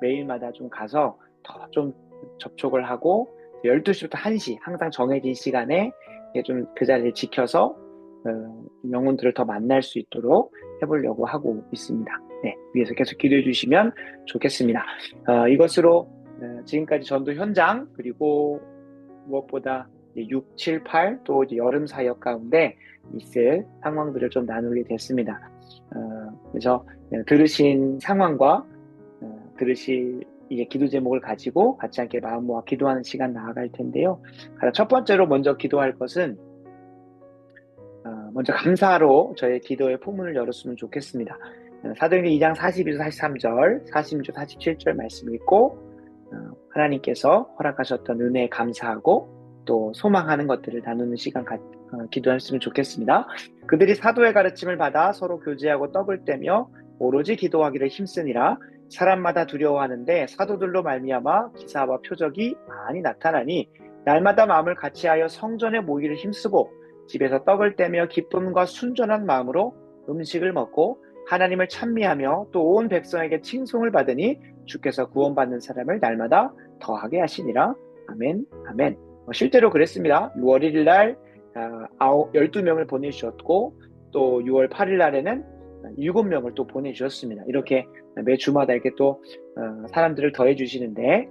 매일마다 좀 가서 더 좀 접촉을 하고 12시부터 1시 항상 정해진 시간에 좀 그 자리를 지켜서 영혼들을 더 만날 수 있도록 해보려고 하고 있습니다. 네, 위에서 계속 기도해 주시면 좋겠습니다. 이것으로 지금까지 전도 현장 그리고 무엇보다 6, 7, 8 또 이제 여름 사역 가운데 있을 상황들을 좀 나누게 됐습니다. 그래서 들으신 상황과 들으실 이제 기도 제목을 가지고 같이 함께 마음 모아 기도하는 시간 나아갈 텐데요. 가장 첫 번째로 먼저 기도할 것은 먼저 감사로 저의 기도의 포문을 열었으면 좋겠습니다. 사도행전 2장 42절, 43절, 46절, 47절 말씀 읽고 하나님께서 허락하셨던 은혜에 감사하고 또 소망하는 것들을 나누는 시간 기도했으면 좋겠습니다. 그들이 사도의 가르침을 받아 서로 교제하고 떡을 떼며 오로지 기도하기를 힘쓰니라. 사람마다 두려워하는데 사도들로 말미암아 기사와 표적이 많이 나타나니 날마다 마음을 같이하여 성전에 모이기를 힘쓰고 집에서 떡을 떼며 기쁨과 순전한 마음으로 음식을 먹고 하나님을 찬미하며 또 온 백성에게 칭송을 받으니 주께서 구원받는 사람을 날마다 더하게 하시니라. 아멘, 아멘. 실제로 그랬습니다. 6월 1일 날 12명을 보내주셨고 또 6월 8일 날에는 7명을 또 보내주셨습니다. 이렇게 매 주마다 이렇게 또 사람들을 더해주시는데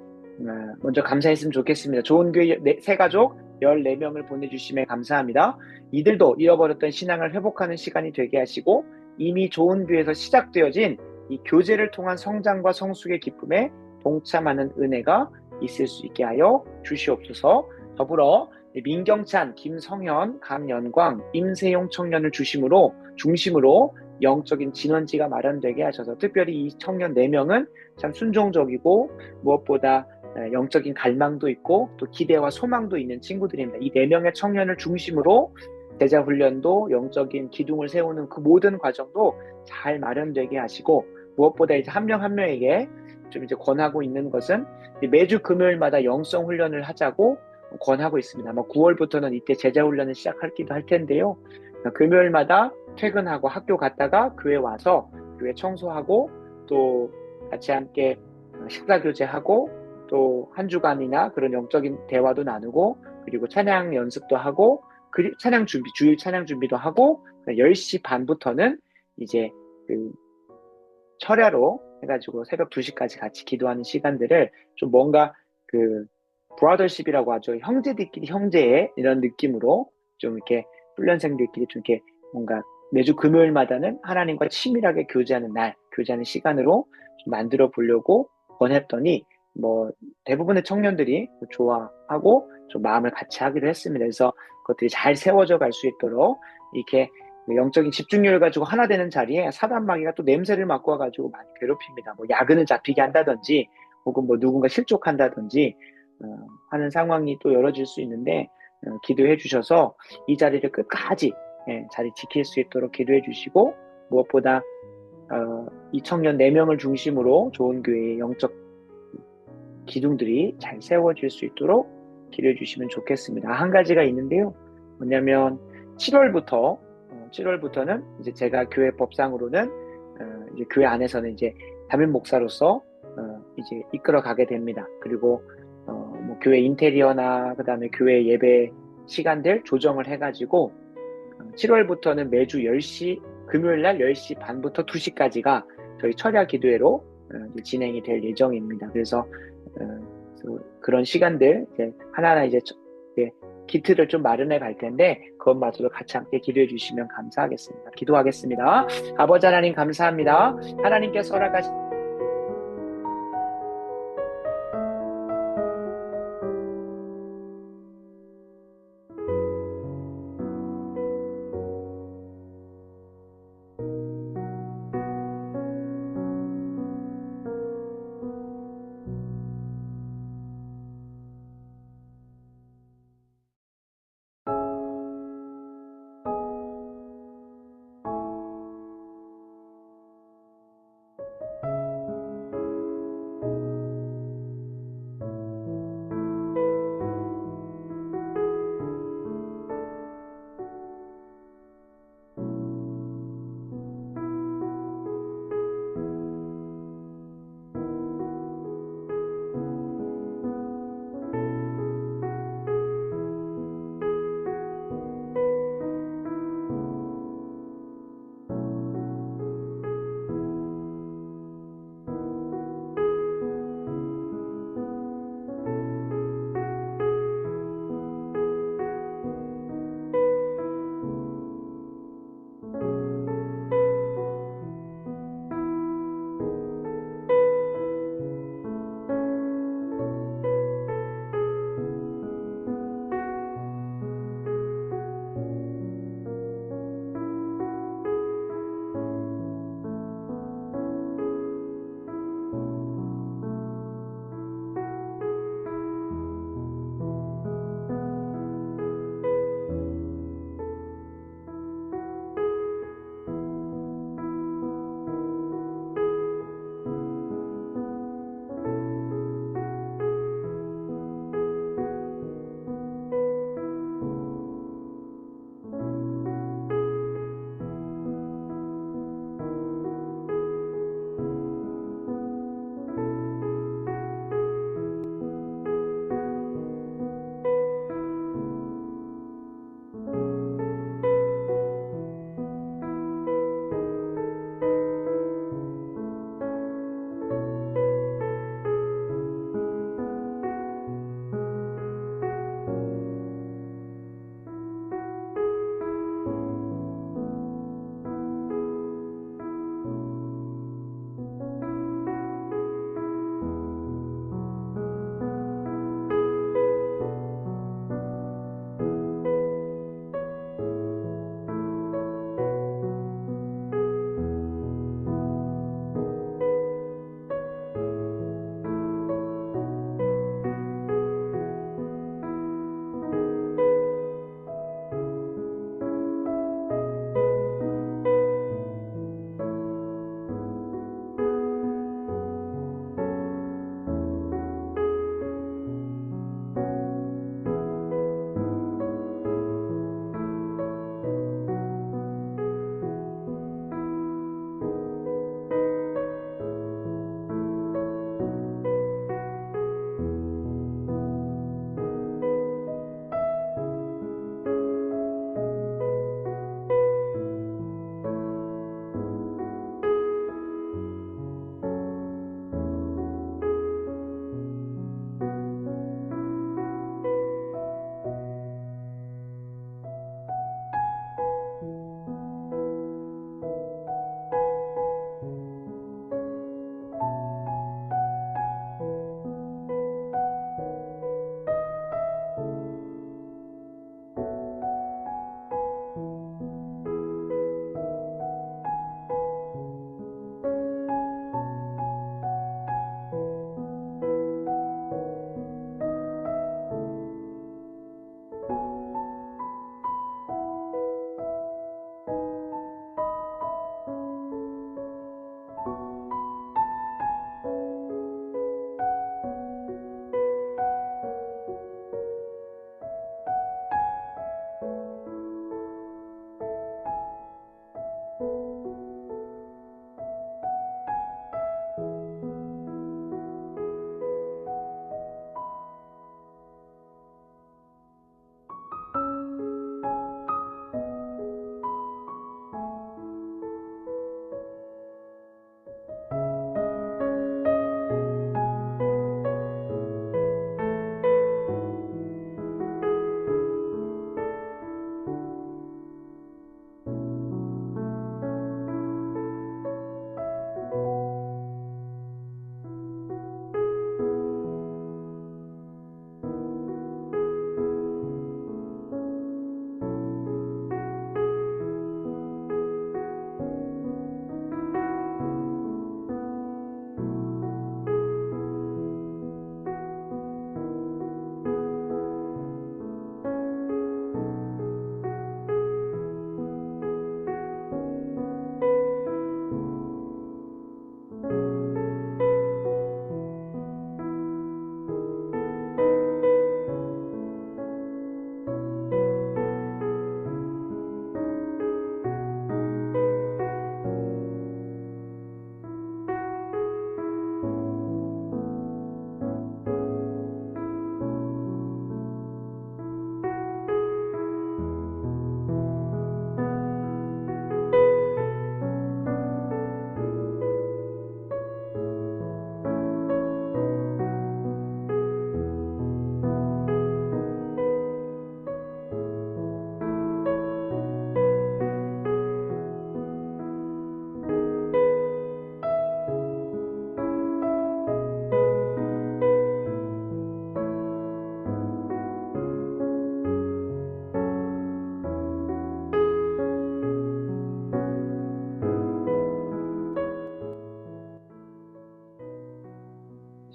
먼저 감사했으면 좋겠습니다. 좋은 교회 새 가족 14명을 보내주심에 감사합니다. 이들도 잃어버렸던 신앙을 회복하는 시간이 되게 하시고 이미 좋은 교회에서 시작되어진 이 교제를 통한 성장과 성숙의 기쁨에 동참하는 은혜가 있을 수 있게 하여 주시옵소서. 더불어 민경찬, 김성현, 강연광, 임세용 청년을 중심으로 영적인 진원지가 마련되게 하셔서 특별히 이 청년 4명은 참 순종적이고 무엇보다 영적인 갈망도 있고 또 기대와 소망도 있는 친구들입니다. 이 4명의 청년을 중심으로 제자 훈련도 영적인 기둥을 세우는 그 모든 과정도 잘 마련되게 하시고 무엇보다 이제 한 명 한 명에게 좀 이제 권하고 있는 것은 매주 금요일마다 영성 훈련을 하자고 권하고 있습니다. 아마 9월부터는 이때 제자 훈련을 시작하기도 할 텐데요. 금요일마다 퇴근하고 학교 갔다가 교회 와서 교회 청소하고 또 같이 함께 식사 교제하고 또 한 주간이나 그런 영적인 대화도 나누고 그리고 찬양 연습도 하고 주일 찬양 준비도 하고 10시 반부터는 이제 그 철야로 해가지고 새벽 2시까지 같이 기도하는 시간들을 좀 뭔가 그 브라더십이라고 하죠. 형제들끼리 형제의 이런 느낌으로 좀 이렇게 훈련생들끼리 좀 이렇게 뭔가 매주 금요일마다는 하나님과 치밀하게 교제하는 시간으로 좀 만들어 보려고 권했더니 뭐 대부분의 청년들이 좋아하고 좀 마음을 같이 하기로 했습니다. 그래서 그것들이 잘 세워져 갈 수 있도록 이렇게 영적인 집중력을 가지고 하나 되는 자리에 사단 마귀가 또 냄새를 맡고 와가지고 많이 괴롭힙니다. 뭐 야근을 잡히게 한다든지 혹은 뭐 누군가 실족한다든지 하는 상황이 또 열어질 수 있는데 기도해 주셔서 이 자리를 끝까지 자리 지킬 수 있도록 기도해 주시고, 무엇보다 이 청년 4명을 중심으로 좋은 교회의 영적 기둥들이 잘 세워질 수 있도록 기도해 주시면 좋겠습니다. 한 가지가 있는데요. 뭐냐면 7월부터는 이제 제가 교회 법상으로는 이제 교회 안에서는 이제 담임 목사로서 이제 이끌어 가게 됩니다. 그리고 뭐 교회 인테리어나 그다음에 교회 예배 시간들 조정을 해가지고 7월부터는 매주 10시 금요일 날 10시 반부터 2시까지가 저희 철야 기도회로 이제 진행이 될 예정입니다. 그래서 그런 시간들 이제 하나하나 이제 기틀을 좀 마련해 갈 텐데 그것마저도 같이 함께 기도해 주시면 감사하겠습니다. 기도하겠습니다. 아버지 하나님 감사합니다. 하나님께서 허락하신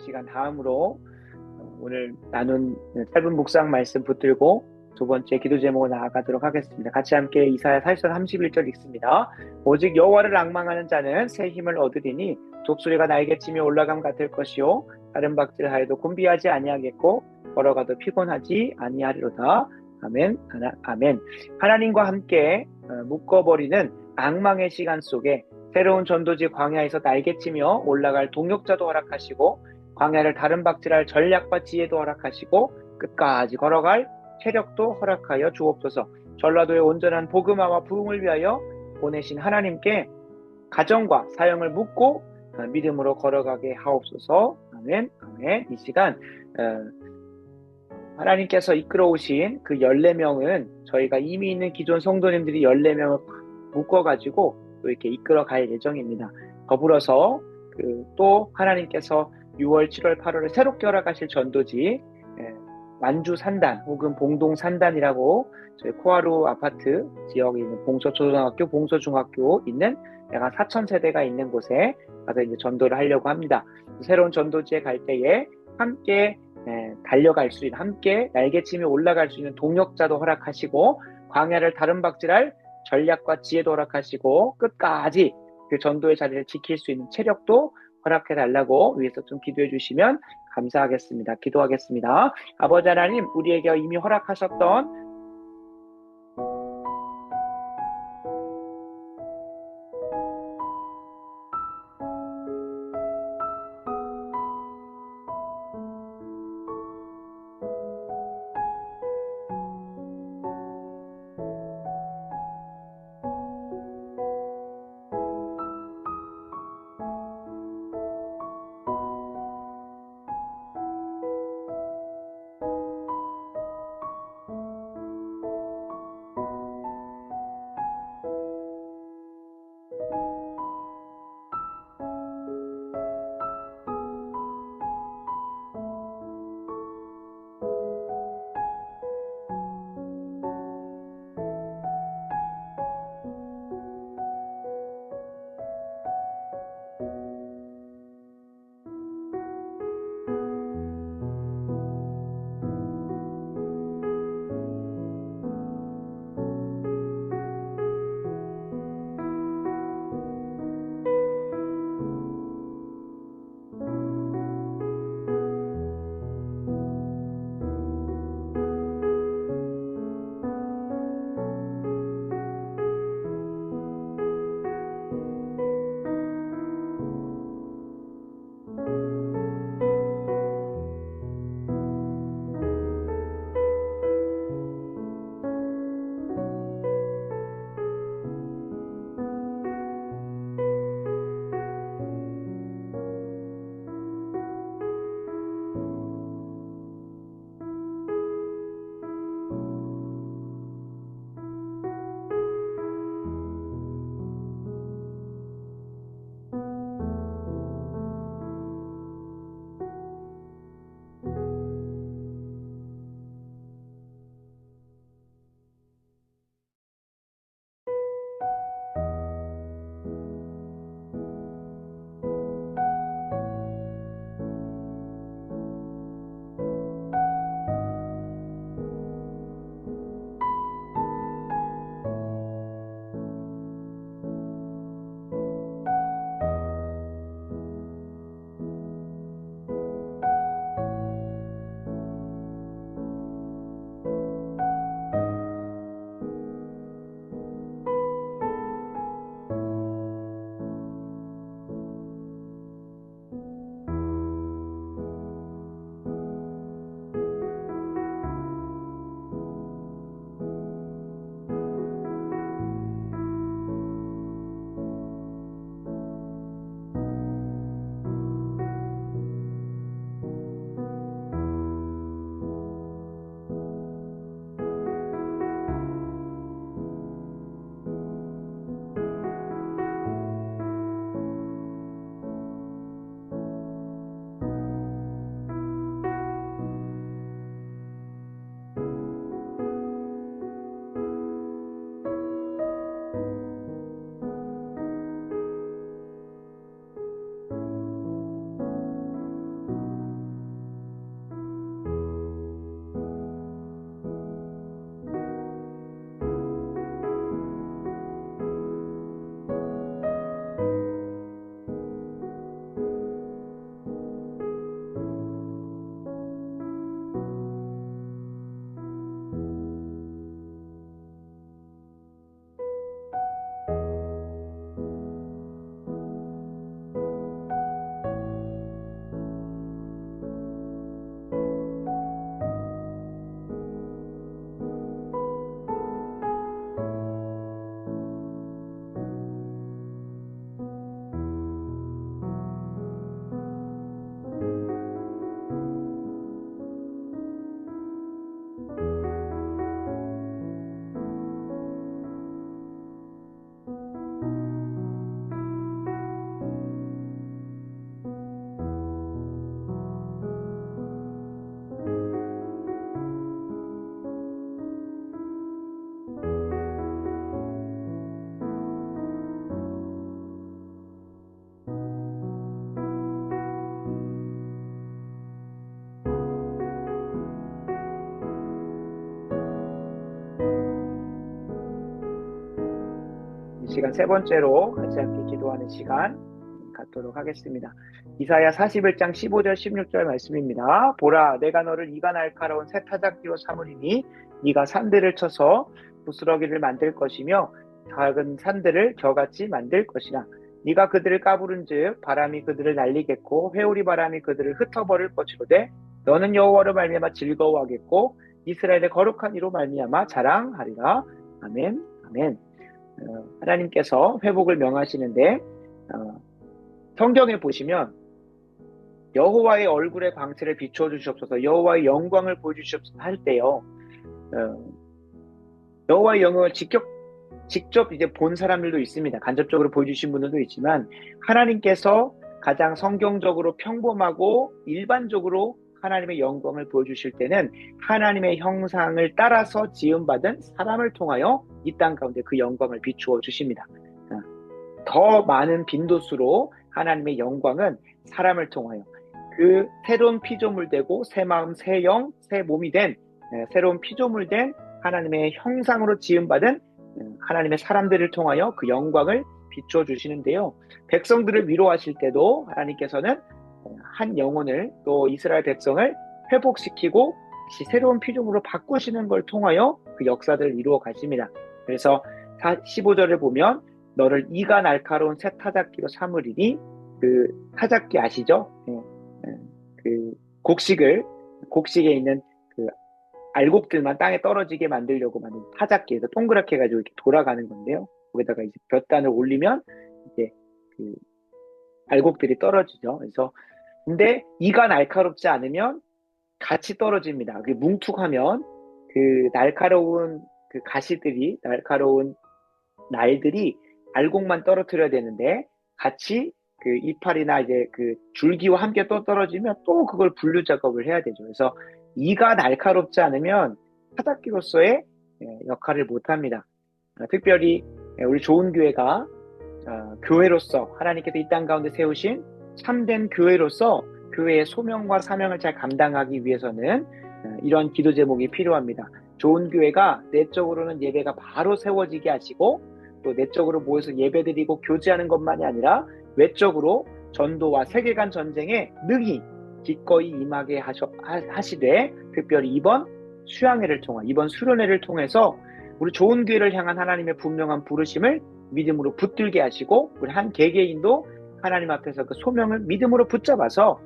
시간 다음으로 오늘 나눈 짧은 묵상 말씀 붙들고 두 번째 기도 제목으로 나아가도록 하겠습니다. 같이 함께 이사야 40장 31절 읽습니다. 오직 여호와를 앙망하는 자는 새 힘을 얻으리니 독수리가 날개 치며 올라감 같을 것이요 다른 박질하여도 곤비하지 아니하겠고 걸어가도 피곤하지 아니하리로다. 아멘. 아멘. 하나님과 함께 묶어버리는 앙망의 시간 속에 새로운 전도지 광야에서 날개치며 올라갈 동력자도 허락하시고 광야를 다른 박질할 전략과 지혜도 허락하시고 끝까지 걸어갈 체력도 허락하여 주옵소서. 전라도의 온전한 복음화와 부흥을 위하여 보내신 하나님께 가정과 사역을 묻고 믿음으로 걸어가게 하옵소서. 아멘. 아멘. 이 시간 하나님께서 이끌어 오신 그 14명은 저희가 이미 있는 기존 성도님들이 14명을 묶어가지고 또 이렇게 이끌어 갈 예정입니다. 더불어서 또 하나님께서 6월, 7월, 8월에 새롭게 허락하실 전도지 완주 산단 혹은 봉동 산단이라고 저희 코하루 아파트 지역에 있는 봉서초등학교, 봉서중학교 있는 약간 4,000세대가 있는 곳에 가서 이제 전도를 하려고 합니다. 새로운 전도지에 갈 때에 함께 달려갈 수 있는, 함께 날개치며 올라갈 수 있는 동력자도 허락하시고 광야를 다른 박질할 전략과 지혜도 허락하시고 끝까지 그 전도의 자리를 지킬 수 있는 체력도 허락해 달라고 위해서 좀 기도해 주시면 감사하겠습니다. 기도하겠습니다. 아버지 하나님, 우리에게 이미 허락하셨던 시간 세 번째로 같이 함께 기도하는 시간 갖도록 하겠습니다. 이사야 41장 15절 16절 말씀입니다. 보라, 내가 너를 이가 날카로운 새 타작기로 삼으리니 네가 산들을 쳐서 부스러기를 만들 것이며 작은 산들을 겨같이 만들 것이라. 네가 그들을 까부른즉 바람이 그들을 날리겠고 회오리 바람이 그들을 흩어버릴 것이로되 너는 여호와로 말미암아 즐거워하겠고 이스라엘의 거룩한 이로 말미암아 자랑하리라. 아멘. 아멘. 하나님께서 회복을 명하시는데 성경에 보시면 여호와의 얼굴의 광채를 비추어 주시옵소서, 여호와의 영광을 보여주시옵소서 할 때요, 여호와의 영광을 직접 이제 본 사람들도 있습니다. 간접적으로 보여주신 분들도 있지만 하나님께서 가장 성경적으로 평범하고 일반적으로 하나님의 영광을 보여주실 때는 하나님의 형상을 따라서 지음받은 사람을 통하여 이 땅 가운데 그 영광을 비추어 주십니다. 더 많은 빈도수로 하나님의 영광은 사람을 통하여 그 새로운 피조물 되고 새 마음, 새 영, 새 몸이 된 새로운 피조물 된 하나님의 형상으로 지음받은 하나님의 사람들을 통하여 그 영광을 비추어 주시는데요. 백성들을 위로하실 때도 하나님께서는 한 영혼을, 또 이스라엘 백성을 회복시키고 다시 새로운 피조물로 바꾸시는 걸 통하여 그 역사들을 이루어 가십니다. 그래서 15절을 보면 너를 이가 날카로운 새 타작기로 삼으리니, 그 타작기 아시죠? 그 곡식에 있는 그 알곡들만 땅에 떨어지게 만들려고 만든 타작기에서 동그랗게 해가지고 이렇게 돌아가는 건데요. 거기다가 이제 볕단을 올리면 이제 그 알곡들이 떨어지죠. 그래서 근데 이가 날카롭지 않으면 같이 떨어집니다. 그 뭉툭하면 그 날카로운 그 가시들이, 날카로운 날들이 알곡만 떨어뜨려야 되는데 같이 그 이파리나 이제 그 줄기와 함께 또 떨어지면 또 그걸 분류 작업을 해야 되죠. 그래서 이가 날카롭지 않으면 타작기로서의 역할을 못 합니다. 특별히 우리 좋은 교회가 교회로서 하나님께서 이 땅 가운데 세우신 참된 교회로서 교회의 소명과 사명을 잘 감당하기 위해서는 이런 기도 제목이 필요합니다. 좋은 교회가 내적으로는 예배가 바로 세워지게 하시고, 또 내적으로 모여서 예배드리고 교제하는 것만이 아니라 외적으로 전도와 세계관 전쟁에 능히 기꺼이 임하게 하시되, 특별히 이번 수양회를 통한, 이번 수련회를 통해서 우리 좋은 교회를 향한 하나님의 분명한 부르심을 믿음으로 붙들게 하시고, 우리 한 개개인도 하나님 앞에서 그 소명을 믿음으로 붙잡아서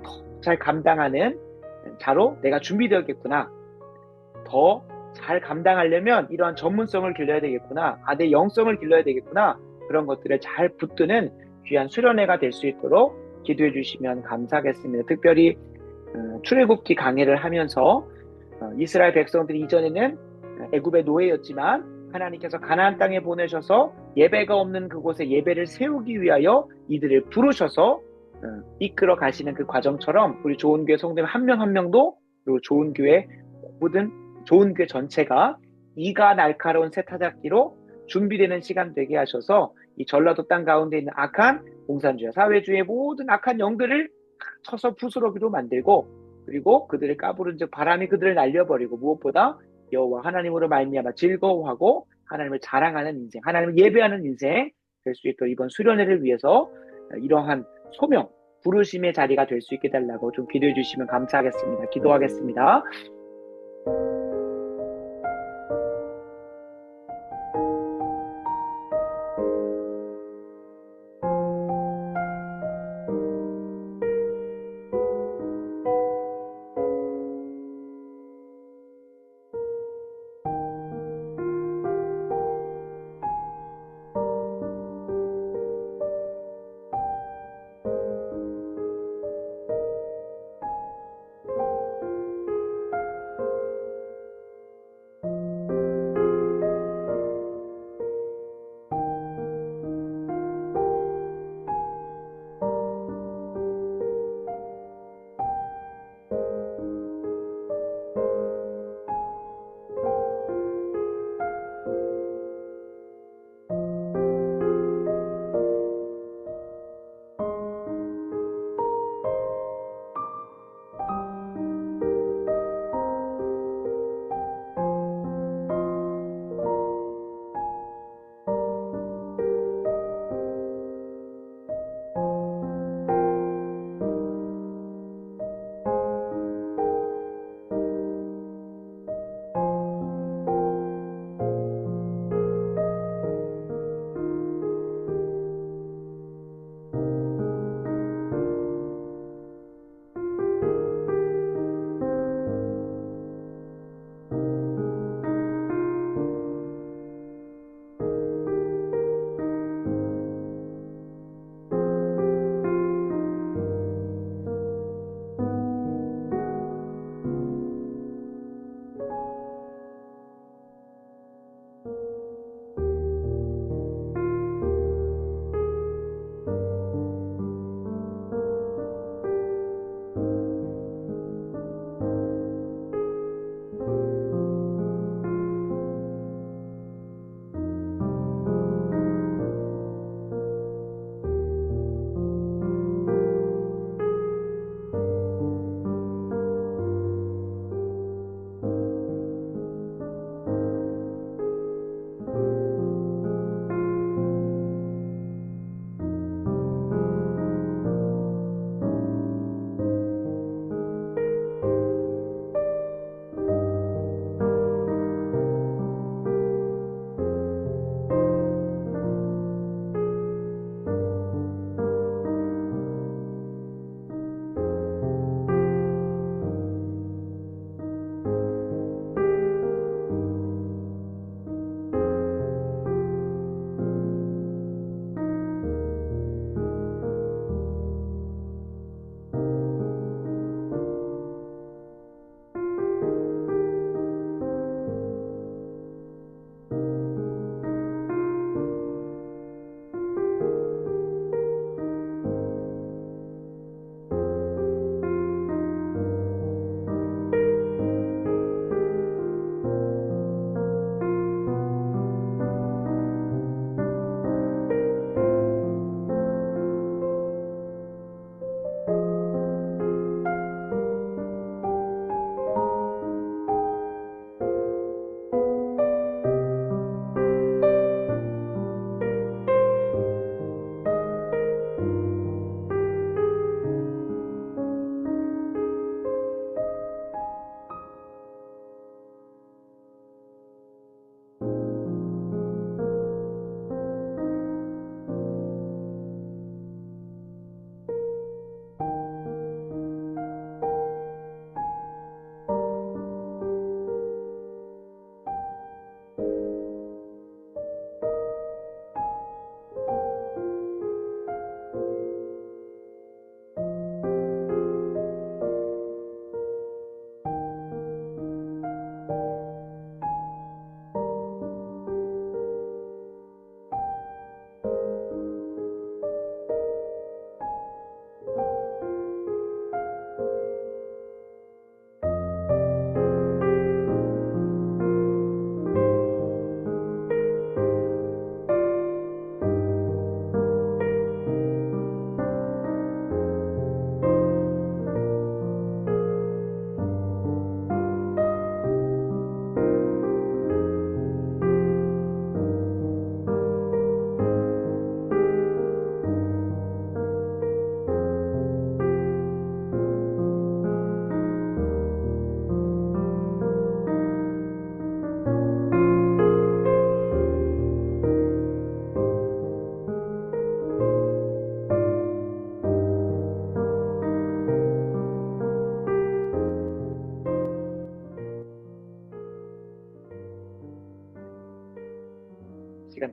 더 잘 감당하는 자로 내가 준비되었겠구나, 더 잘 감당하려면 이러한 전문성을 길러야 되겠구나, 내 영성을 길러야 되겠구나, 그런 것들을 잘 붙드는 귀한 수련회가 될 수 있도록 기도해 주시면 감사하겠습니다. 특별히 출애굽기 강해를 하면서 이스라엘 백성들이 이전에는 애굽의 노예였지만 하나님께서 가나안 땅에 보내셔서 예배가 없는 그곳에 예배를 세우기 위하여 이들을 부르셔서 이끌어 가시는 그 과정처럼 우리 좋은 교회 성도님 한 명 한 명도, 그리고 좋은 교회 모든 좋은 교회 전체가 이가 날카로운 새 타작기로 준비되는 시간 되게 하셔서 이 전라도 땅 가운데 있는 악한 공산주의, 사회주의의 모든 악한 영들을 쳐서 부스러기로 만들고, 그리고 그들을 까부른즉 바람이 그들을 날려버리고, 무엇보다 여호와 하나님으로 말미암아 즐거워하고 하나님을 자랑하는 인생, 하나님을 예배하는 인생 될 수 있도록 이번 수련회를 위해서 이러한 소명, 부르심의 자리가 될 수 있게 달라고 좀 기도해 주시면 감사하겠습니다. 기도하겠습니다.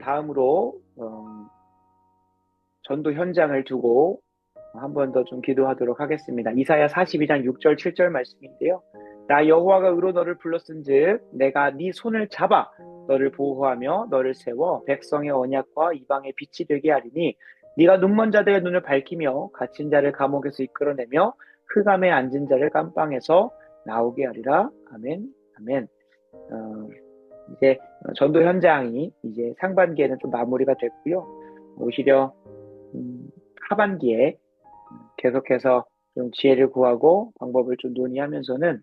다음으로 전도 현장을 두고 한 번 더 좀 기도하도록 하겠습니다. 이사야 42장 6절 7절 말씀인데요. 나 여호와가 의로 너를 불렀은즉 내가 네 손을 잡아 너를 보호하며 너를 세워 백성의 언약과 이방의 빛이 되게 하리니 네가 눈먼 자들의 눈을 밝히며 갇힌 자를 감옥에서 이끌어내며 흑암에 앉은 자를 깜방에서 나오게 하리라. 아멘. 아멘. 이제 전도 현장이 이제 상반기에는 좀 마무리가 됐고요. 오히려 하반기에 계속해서 좀 지혜를 구하고 방법을 좀 논의하면서는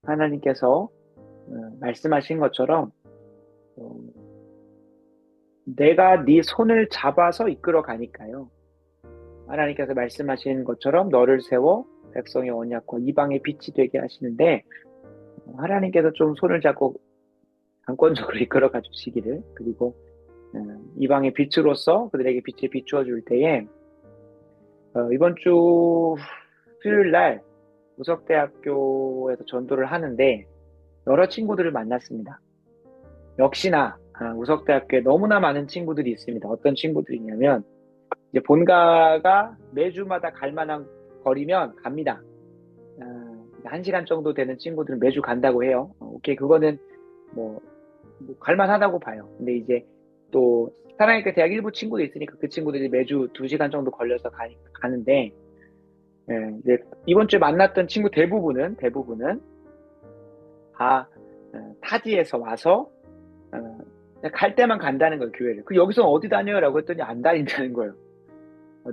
하나님께서 말씀하신 것처럼 내가 네 손을 잡아서 이끌어 가니까요. 하나님께서 말씀하신 것처럼 너를 세워 백성의 언약과 이방의 빛이 되게 하시는데 하나님께서 좀 손을 잡고 강권적으로 이끌어 가 주시기를, 그리고 이방의 빛으로서 그들에게 빛을 비추어 줄 때에 이번 주 수요일 날 우석대학교에서 전도를 하는데 여러 친구들을 만났습니다. 역시나 우석대학교에 너무나 많은 친구들이 있습니다. 어떤 친구들이냐면 이제 본가가 매주마다 갈 만한 거리면 갑니다. 1시간 정도 되는 친구들은 매주 간다고 해요. 오케이, 그거는 뭐 갈만하다고 봐요. 근데 이제 또 사랑의 대학 일부 친구도 있으니까 그 친구들이 매주 2시간 정도 걸려서 가는데, 이제 이번 주에 만났던 친구 대부분은 다 타지에서 와서 갈 때만 간다는 거예요, 교회를. 그 여기서 어디 다녀요? 라고 했더니 안 다닌다는 거예요.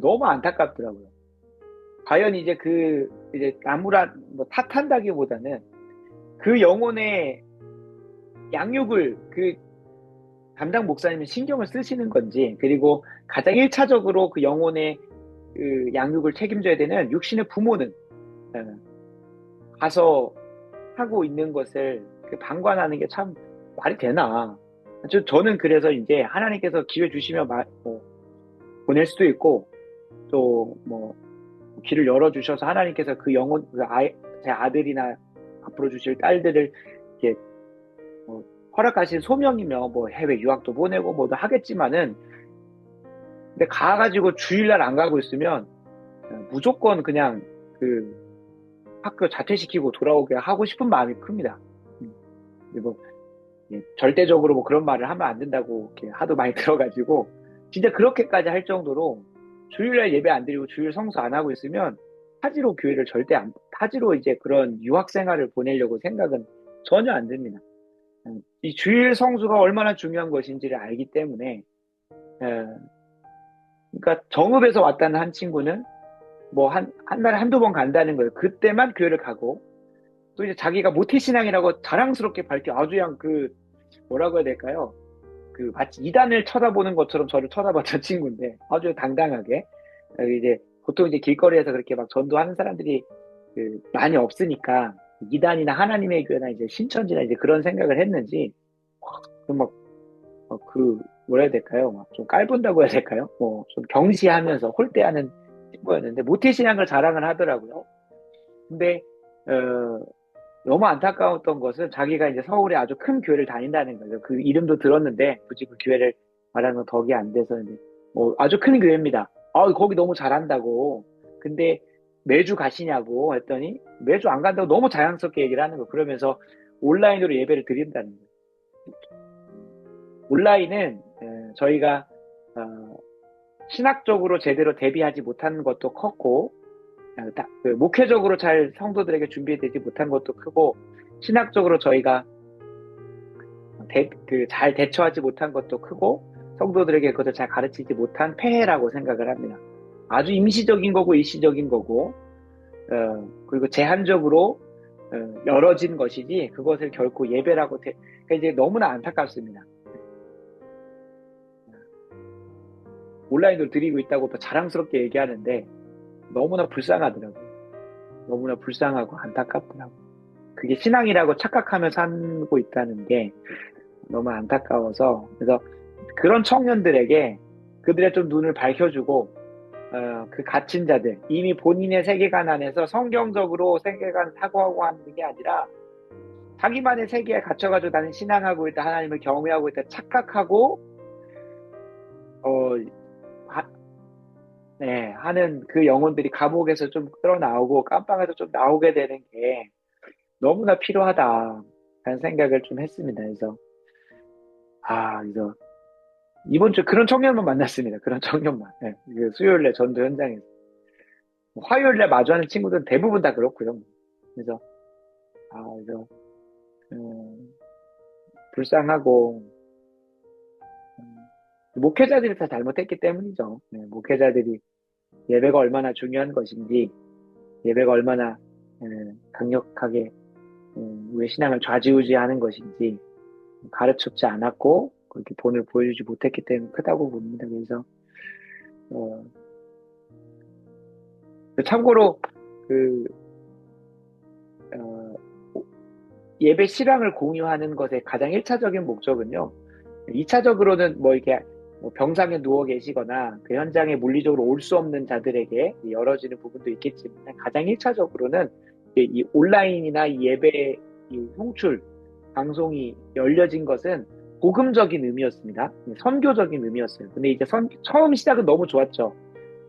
너무 안타깝더라고요. 과연 이제 이제 아무런 뭐 탓한다기보다는 그 영혼의 양육을 담당 목사님은 신경을 쓰시는 건지, 그리고 가장 1차적으로 그 영혼의 양육을 책임져야 되는 육신의 부모는 가서 하고 있는 것을 방관하는 게 참 말이 되나. 저는 그래서 이제 하나님께서 기회 주시면 보낼 수도 있고, 또 길을 열어주셔서 하나님께서 그 영혼, 제 아들이나 앞으로 주실 딸들을 이렇게 허락하신 소명이며 해외 유학도 보내고 뭐도 하겠지만은, 근데 가가지고 주일날 안 가고 있으면 무조건 그냥 학교 자퇴시키고 돌아오게 하고 싶은 마음이 큽니다. 그리고 절대적으로 그런 말을 하면 안 된다고 이렇게 하도 많이 들어가지고 진짜 그렇게까지 할 정도로 주일날 예배 안 드리고 주일 성수 안 하고 있으면 타지로 교회를 타지로 이제 그런 유학 생활을 보내려고 생각은 전혀 안 듭니다. 이 주일 성수가 얼마나 중요한 것인지를 알기 때문에, 그러니까 정읍에서 왔다는 한 친구는 한 달에 한두 번 간다는 거예요. 그때만 교회를 가고, 또 이제 자기가 모태신앙이라고 자랑스럽게 아주 그냥 뭐라고 해야 될까요? 마치 이단을 쳐다보는 것처럼 저를 쳐다봤던 친구인데, 아주 당당하게. 이제 보통 이제 길거리에서 그렇게 막 전도하는 사람들이 많이 없으니까 이단이나 하나님의 교회나 이제 신천지나 이제 그런 생각을 했는지 뭐라 해야 될까요? 좀 깔본다고 해야 될까요? 좀 경시하면서 홀대하는 친구였는데 모태신앙을 자랑을 하더라고요. 근데 너무 안타까웠던 것은 자기가 이제 서울에 아주 큰 교회를 다닌다는 거죠. 그 이름도 들었는데 굳이 그 교회를 말하는 건 덕이 안 돼서, 아주 큰 교회입니다. 거기 너무 잘한다고. 근데 매주 가시냐고 했더니 매주 안 간다고 너무 자랑스럽게 얘기를 하는 거. 그러면서 온라인으로 예배를 드린다는 거예요. 온라인은 저희가 신학적으로 제대로 대비하지 못한 것도 컸고, 목회적으로 잘 성도들에게 준비되지 못한 것도 크고, 신학적으로 저희가 잘 대처하지 못한 것도 크고, 성도들에게 그것을 잘 가르치지 못한 폐해라고 생각을 합니다. 아주 임시적인 거고 일시적인 거고, 그리고 제한적으로 열어진 것이지 그것을 결코 예배라고 그러니까 이제 너무나 안타깝습니다. 온라인으로 드리고 있다고 더 자랑스럽게 얘기하는데 너무나 불쌍하더라고요. 너무나 불쌍하고 안타깝더라고요. 그게 신앙이라고 착각하며 살고 있다는 게 너무 안타까워서, 그래서 그런 청년들에게 그들의 좀 눈을 밝혀주고, 그 갇힌 자들, 이미 본인의 세계관 안에서 성경적으로 세계관 사고하고 하는 게 아니라 자기만의 세계에 갇혀가지고 나는 신앙하고 있다, 하나님을 경외하고 있다 착각하고 어, 하, 네, 하는 그 영혼들이 감옥에서 좀 끌어나오고 깜빵에서 좀 나오게 되는 게 너무나 필요하다. 라는 생각을 좀 했습니다. 그래서 이번 주 그런 청년만 만났습니다. 그런 청년만. 네, 그 수요일에 전도 현장에서. 화요일에 마주하는 친구들은 대부분 다 그렇고요. 그래서, 그래서, 음, 불쌍하고, 목회자들이 다 잘못했기 때문이죠. 네, 목회자들이 예배가 얼마나 중요한 것인지, 예배가 얼마나 강력하게 우리의 신앙을 좌지우지하는 것인지 가르쳤지 않았고 그렇게 본을 보여주지 못했기 때문에 크다고 봅니다. 그래서 어, 참고로 그 어, 예배 실황을 공유하는 것의 가장 1차적인 목적은요. 2차적으로는 뭐 이렇게 뭐 병상에 누워 계시거나 그 현장에 물리적으로 올 수 없는 자들에게 열어지는 부분도 있겠지만 가장 1차적으로는 이 온라인이나 이 예배 이 송출 방송이 열려진 것은 복음적인 의미였습니다. 선교적인 의미였어요. 근데 이제 처음 시작은 너무 좋았죠.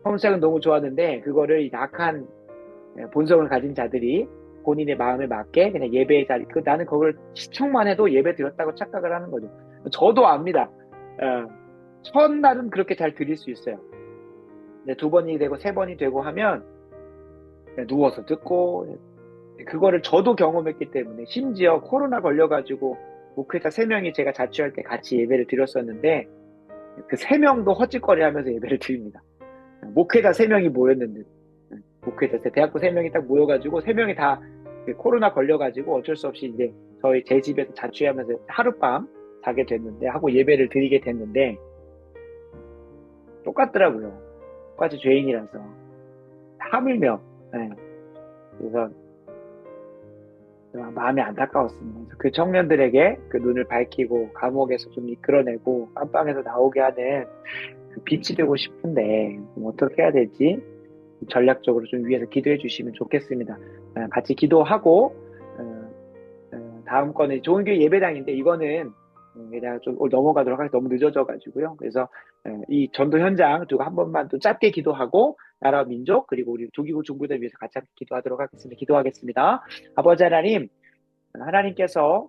처음 시작은 너무 좋았는데 그거를 약한 본성을 가진 자들이 본인의 마음에 맞게 그냥 예배의 자리, 나는 그걸 시청만 해도 예배 드렸다고 착각을 하는 거죠. 저도 압니다. 어, 첫날은 그렇게 잘 드릴 수 있어요. 근데 두 번이 되고 세 번이 되고 하면 그냥 누워서 듣고, 그거를 저도 경험했기 때문에 심지어 코로나 걸려가지고 목회자 세 명이 제가 자취할 때 같이 예배를 드렸었는데 그 세 명도 헛짓거리 하면서 예배를 드립니다. 목회자 세 명이 모였는데 목회자 대학교 세 명이 딱 모여가지고 세 명이 다 코로나 걸려가지고 어쩔 수 없이 이제 제 집에서 자취하면서 하룻밤 자게 됐는데 하고 예배를 드리게 됐는데 똑같더라고요. 똑같이 죄인이라서 하물며 네. 그래서 마음이 안타까웠습니다. 그래서 그 청년들에게 그 눈을 밝히고 감옥에서 좀 이끌어내고 깜빵에서 나오게 하는 그 빛이 되고 싶은데 어떻게 해야 될지 전략적으로 좀 위해서 기도해 주시면 좋겠습니다. 같이 기도하고 어, 다음 거는 좋은 교회 예배당인데 이거는 그냥 좀 넘어가도록 하겠습니다. 너무 늦어져가지고요. 그래서 이 전도 현장 두고 한 번만 또 짧게 기도하고 나라와 민족 그리고 우리 조기구 중부대 위해서 같이 함께 기도하도록 하겠습니다. 기도하겠습니다. 아버지 하나님, 하나님께서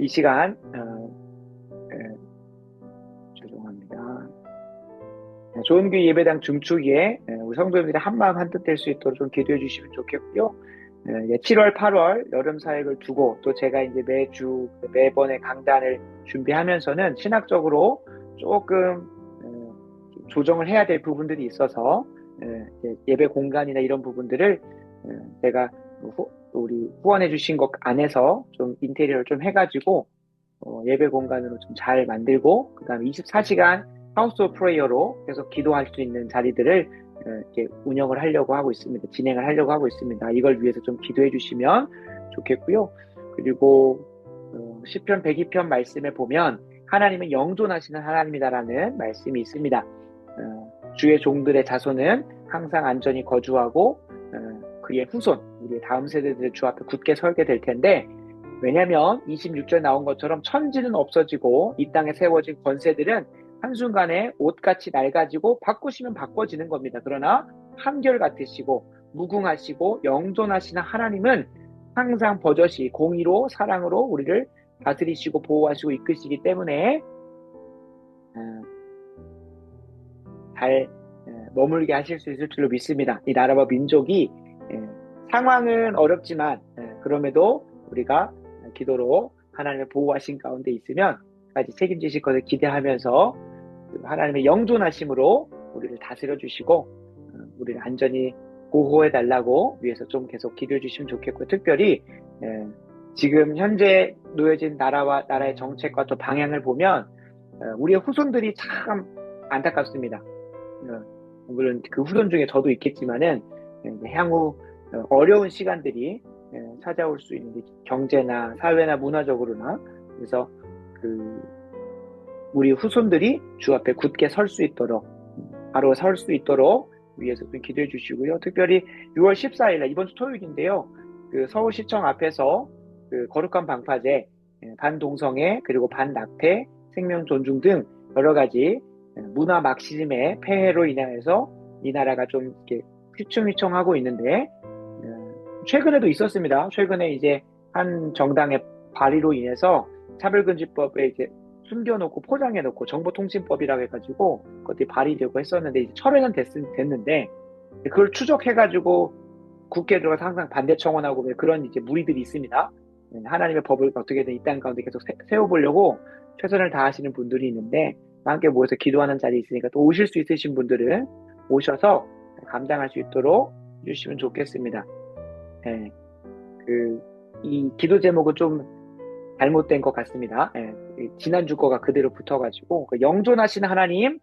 이 시간 죄송합니다. 좋은 교회 예배당 중추기에 우리 성도님들이 한마음 한뜻 될 수 있도록 좀 기도해 주시면 좋겠고요. 7월, 8월 여름 사역을 두고 또 제가 이제 매번의 강단을 준비하면서는 신학적으로 조금 조정을 해야 될 부분들이 있어서 예배 공간이나 이런 부분들을 제가 우리 후원해 주신 것 안에서 좀 인테리어를 좀 해가지고 예배 공간으로 좀 잘 만들고 그 다음에 24시간 하우스 오브 프레이어로 계속 기도할 수 있는 자리들을 이렇게 운영을 하려고 하고 있습니다. 진행을 하려고 하고 있습니다. 이걸 위해서 좀 기도해 주시면 좋겠고요. 그리고 시편 102편 말씀에 보면 하나님은 영존하시는 하나님이다라는 말씀이 있습니다. 주의 종들의 자손은 항상 안전히 거주하고 그의 후손, 우리의 다음 세대들의 주 앞에 굳게 설게 될 텐데 왜냐하면 26절 나온 것처럼 천지는 없어지고 이 땅에 세워진 권세들은 한순간에 옷같이 낡아지고 바꾸시면 바꿔지는 겁니다. 그러나 한결같으시고 무궁하시고 영존하시는 하나님은 항상 버젓이 공의로 사랑으로 우리를 다스리시고 보호하시고 이끄시기 때문에 잘 머물게 하실 수 있을 줄로 믿습니다. 이 나라와 민족이 상황은 어렵지만 그럼에도 우리가 기도로 하나님의 보호하신 가운데 있으면 까지 책임지실 것을 기대하면서 하나님의 영존하심으로 우리를 다스려 주시고 우리를 안전히 보호해 달라고 위해서 좀 계속 기도해 주시면 좋겠고 특별히 지금 현재 놓여진 나라와 나라의 정책과 또 방향을 보면 우리의 후손들이 참 안타깝습니다. 물론 그 후손 중에 저도 있겠지만은 향후 어려운 시간들이 찾아올 수 있는데 경제나 사회나 문화적으로나 그래서 우리 후손들이 주 앞에 굳게 설 수 있도록 바로 설 수 있도록 위해서 좀 기도해 주시고요. 특별히 6월 14일 날 이번 주 토요일인데요. 그 서울시청 앞에서 그 거룩한 방파제, 반동성애 그리고 반낙태, 생명 존중 등 여러 가지 문화 막시즘의 폐해로 인해서 이 나라가 좀 이렇게 휘청휘청하고 있는데 최근에도 있었습니다. 최근에 이제 한 정당의 발의로 인해서 차별금지법에 이제 숨겨놓고 포장해놓고 정보통신법이라고 해가지고 그것들이 발의되고 했었는데 이제 철회는 됐는데 그걸 추적해가지고 국회에 들어가서 항상 반대 청원하고 그런 이제 무리들이 있습니다. 하나님의 법을 어떻게든 이 땅 가운데 계속 세워보려고 최선을 다하시는 분들이 있는데 함께 모여서 기도하는 자리에 있으니까 또 오실 수 있으신 분들은 오셔서 감당할 수 있도록 해주시면 좋겠습니다. 이 기도 제목은 좀 잘못된 것 같습니다. 지난주 거가 그대로 붙어가지고 영존하신 하나님,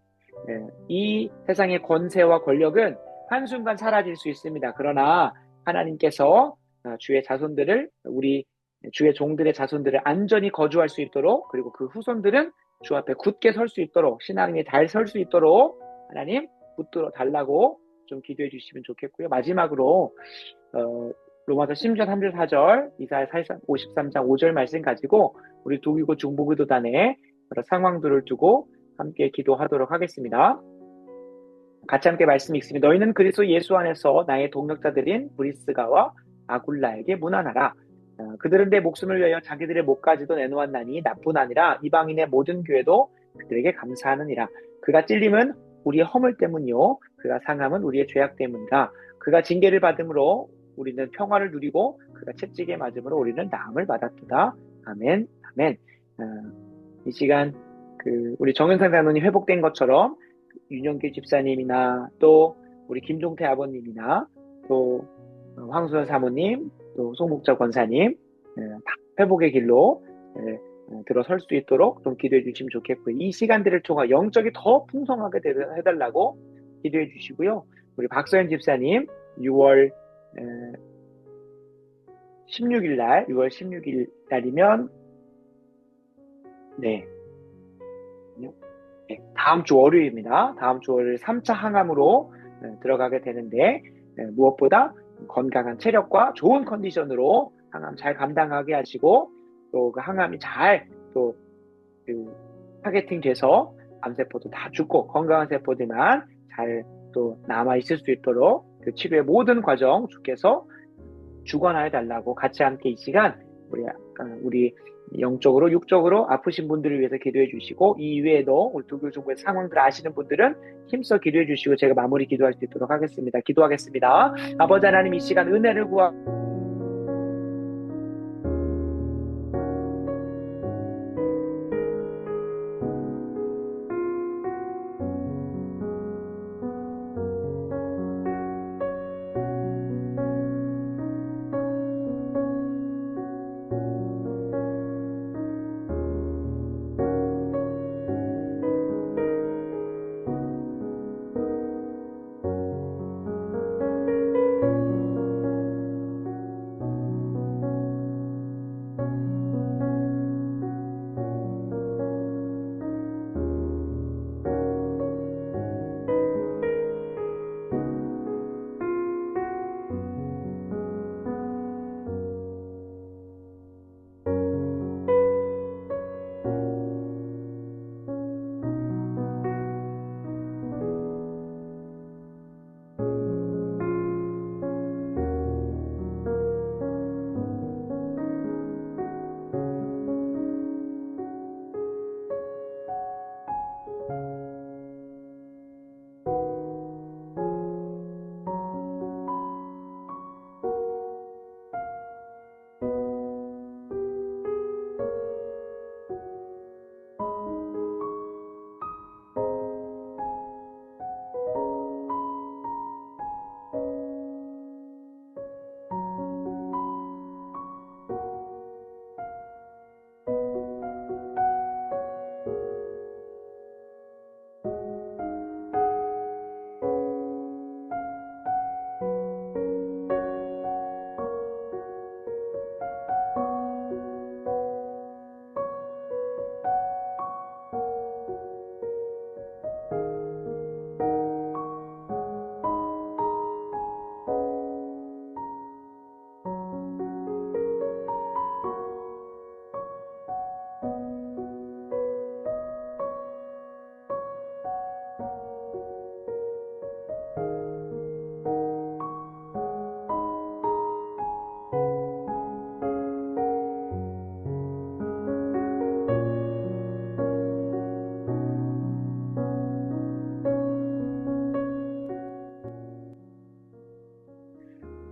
이 세상의 권세와 권력은 한순간 사라질 수 있습니다. 그러나 하나님께서 주의 자손들을 우리 주의 종들의 자손들을 안전히 거주할 수 있도록 그리고 그 후손들은 주 앞에 굳게 설 수 있도록 신앙이 잘 설 수 있도록 하나님 붙들어 달라고 좀 기도해 주시면 좋겠고요. 마지막으로 로마서 10장 3절 4절 이사야 53장 5절 말씀 가지고 우리 독일고 중보기도단의 여러 상황들을 두고 함께 기도하도록 하겠습니다. 같이 함께 말씀 읽습니다. 너희는 그리스도 예수 안에서 나의 동력자들인 브리스가와 아굴라에게 문안하라. 그들은 내 목숨을 위하여 자기들의 목까지도 내놓았나니 나뿐 아니라 이방인의 모든 교회도 그들에게 감사하느니라. 그가 찔림은 우리의 허물 때문이요 그가 상함은 우리의 죄악 때문이라. 그가 징계를 받음으로 우리는 평화를 누리고 그가 채찍에 맞음으로 우리는 나음을 받았도다. 아멘. 아멘. 이 시간 우리 정현상 장로님 회복된 것처럼 윤영길 집사님이나 또 우리 김종태 아버님이나 또 황수연 사모님 또 송목자 권사님 회복의 길로 들어설 수 있도록 좀 기도해 주시면 좋겠고요. 이 시간들을 통해 영적이 더 풍성하게 해달라고 기도해 주시고요. 우리 박서연 집사님 6월 16일 날이면 다음 주 월요일입니다. 다음 주 월요일 3차 항암으로 들어가게 되는데 무엇보다 건강한 체력과 좋은 컨디션으로 항암 잘 감당하게 하시고 또 그 항암이 잘 또 타겟팅 돼서 암세포도 다 죽고 건강한 세포들만 잘 또 남아 있을 수 있도록 그 치료의 모든 과정 주께서 주관하여 달라고 같이 함께 이 시간 우리 영적으로 육적으로 아프신 분들을 위해서 기도해 주시고, 이 이외에도 우리 두교중보의 상황들 아시는 분들은 힘써 기도해 주시고 제가 마무리 기도할 수 있도록 하겠습니다. 기도하겠습니다. 아버지 하나님, 이 시간 은혜를 구하고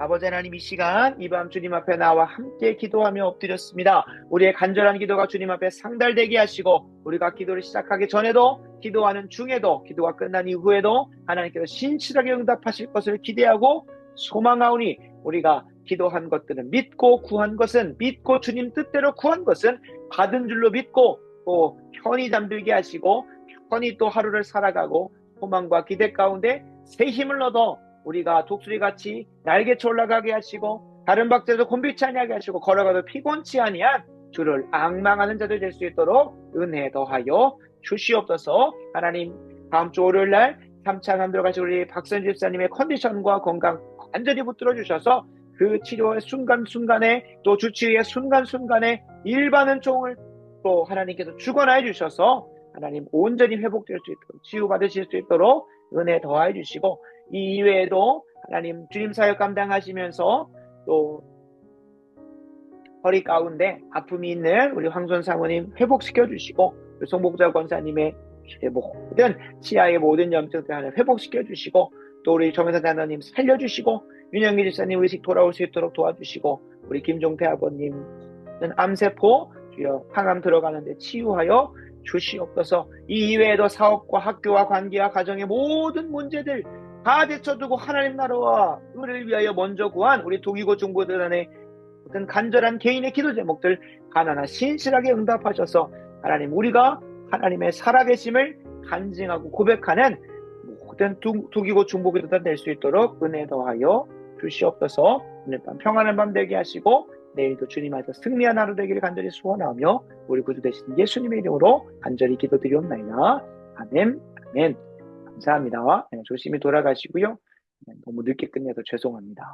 아버지 하나님, 이 시간 이 밤 주님 앞에 나와 함께 기도하며 엎드렸습니다. 우리의 간절한 기도가 주님 앞에 상달되게 하시고, 우리가 기도를 시작하기 전에도, 기도하는 중에도, 기도가 끝난 이후에도 하나님께서 신실하게 응답하실 것을 기대하고 소망하오니, 우리가 기도한 것들은 믿고 구한 것은, 믿고 주님 뜻대로 구한 것은 받은 줄로 믿고, 또 편히 잠들게 하시고 편히 또 하루를 살아가고 소망과 기대 가운데 새 힘을 얻어 우리가 독수리같이 날개쳐 올라가게 하시고, 다른 박자도 곤비치 아니하게 하시고, 걸어가도 피곤치 아니한 주를 앙망하는 자들 될 수 있도록 은혜 더하여 주시옵소서. 하나님, 다음 주 월요일날 3차 감독 가실 우리 박선지 집사님의 컨디션과 건강 완전히 붙들어 주셔서 그 치료의 순간순간에, 또 주치의의 순간순간에 일반은 종을 또 하나님께서 주관하여 주셔서 하나님 온전히 회복될 수 있도록, 치유받으실 수 있도록 은혜 더하여 주시고, 이 이외에도 하나님 주님 사역 감당하시면서 또 허리 가운데 아픔이 있는 우리 황선 사모님 회복시켜 주시고, 송복자 권사님의 모든 치아의 모든 염증들 하나 회복시켜 주시고, 또 우리 정혜선 장로님 살려주시고, 윤영기 집사님 의식 돌아올 수 있도록 도와주시고, 우리 김종태 아버님은 암세포 주여 항암 들어가는데 치유하여 주시옵소서. 이 이외에도 사업과 학교와 관계와 가정의 모든 문제들 다 제쳐두고 하나님 나라와 의를 위하여 먼저 구한 우리 독일고 중보대단의 모든 간절한 개인의 기도 제목들 하나하나 신실하게 응답하셔서 하나님, 우리가 하나님의 살아계심을 간증하고 고백하는 모든 독일고 중보기도단 될 수 있도록 은혜 더하여 주시옵소서. 오늘 밤 평안한 밤 되게 하시고 내일도 주님 안에서 승리한 하루 되기를 간절히 소원하며 우리 구주 되신 예수님의 이름으로 간절히 기도드리옵나이다. 아멘. 아멘. 감사합니다. 네, 조심히 돌아가시고요. 너무 늦게 끝내서 죄송합니다.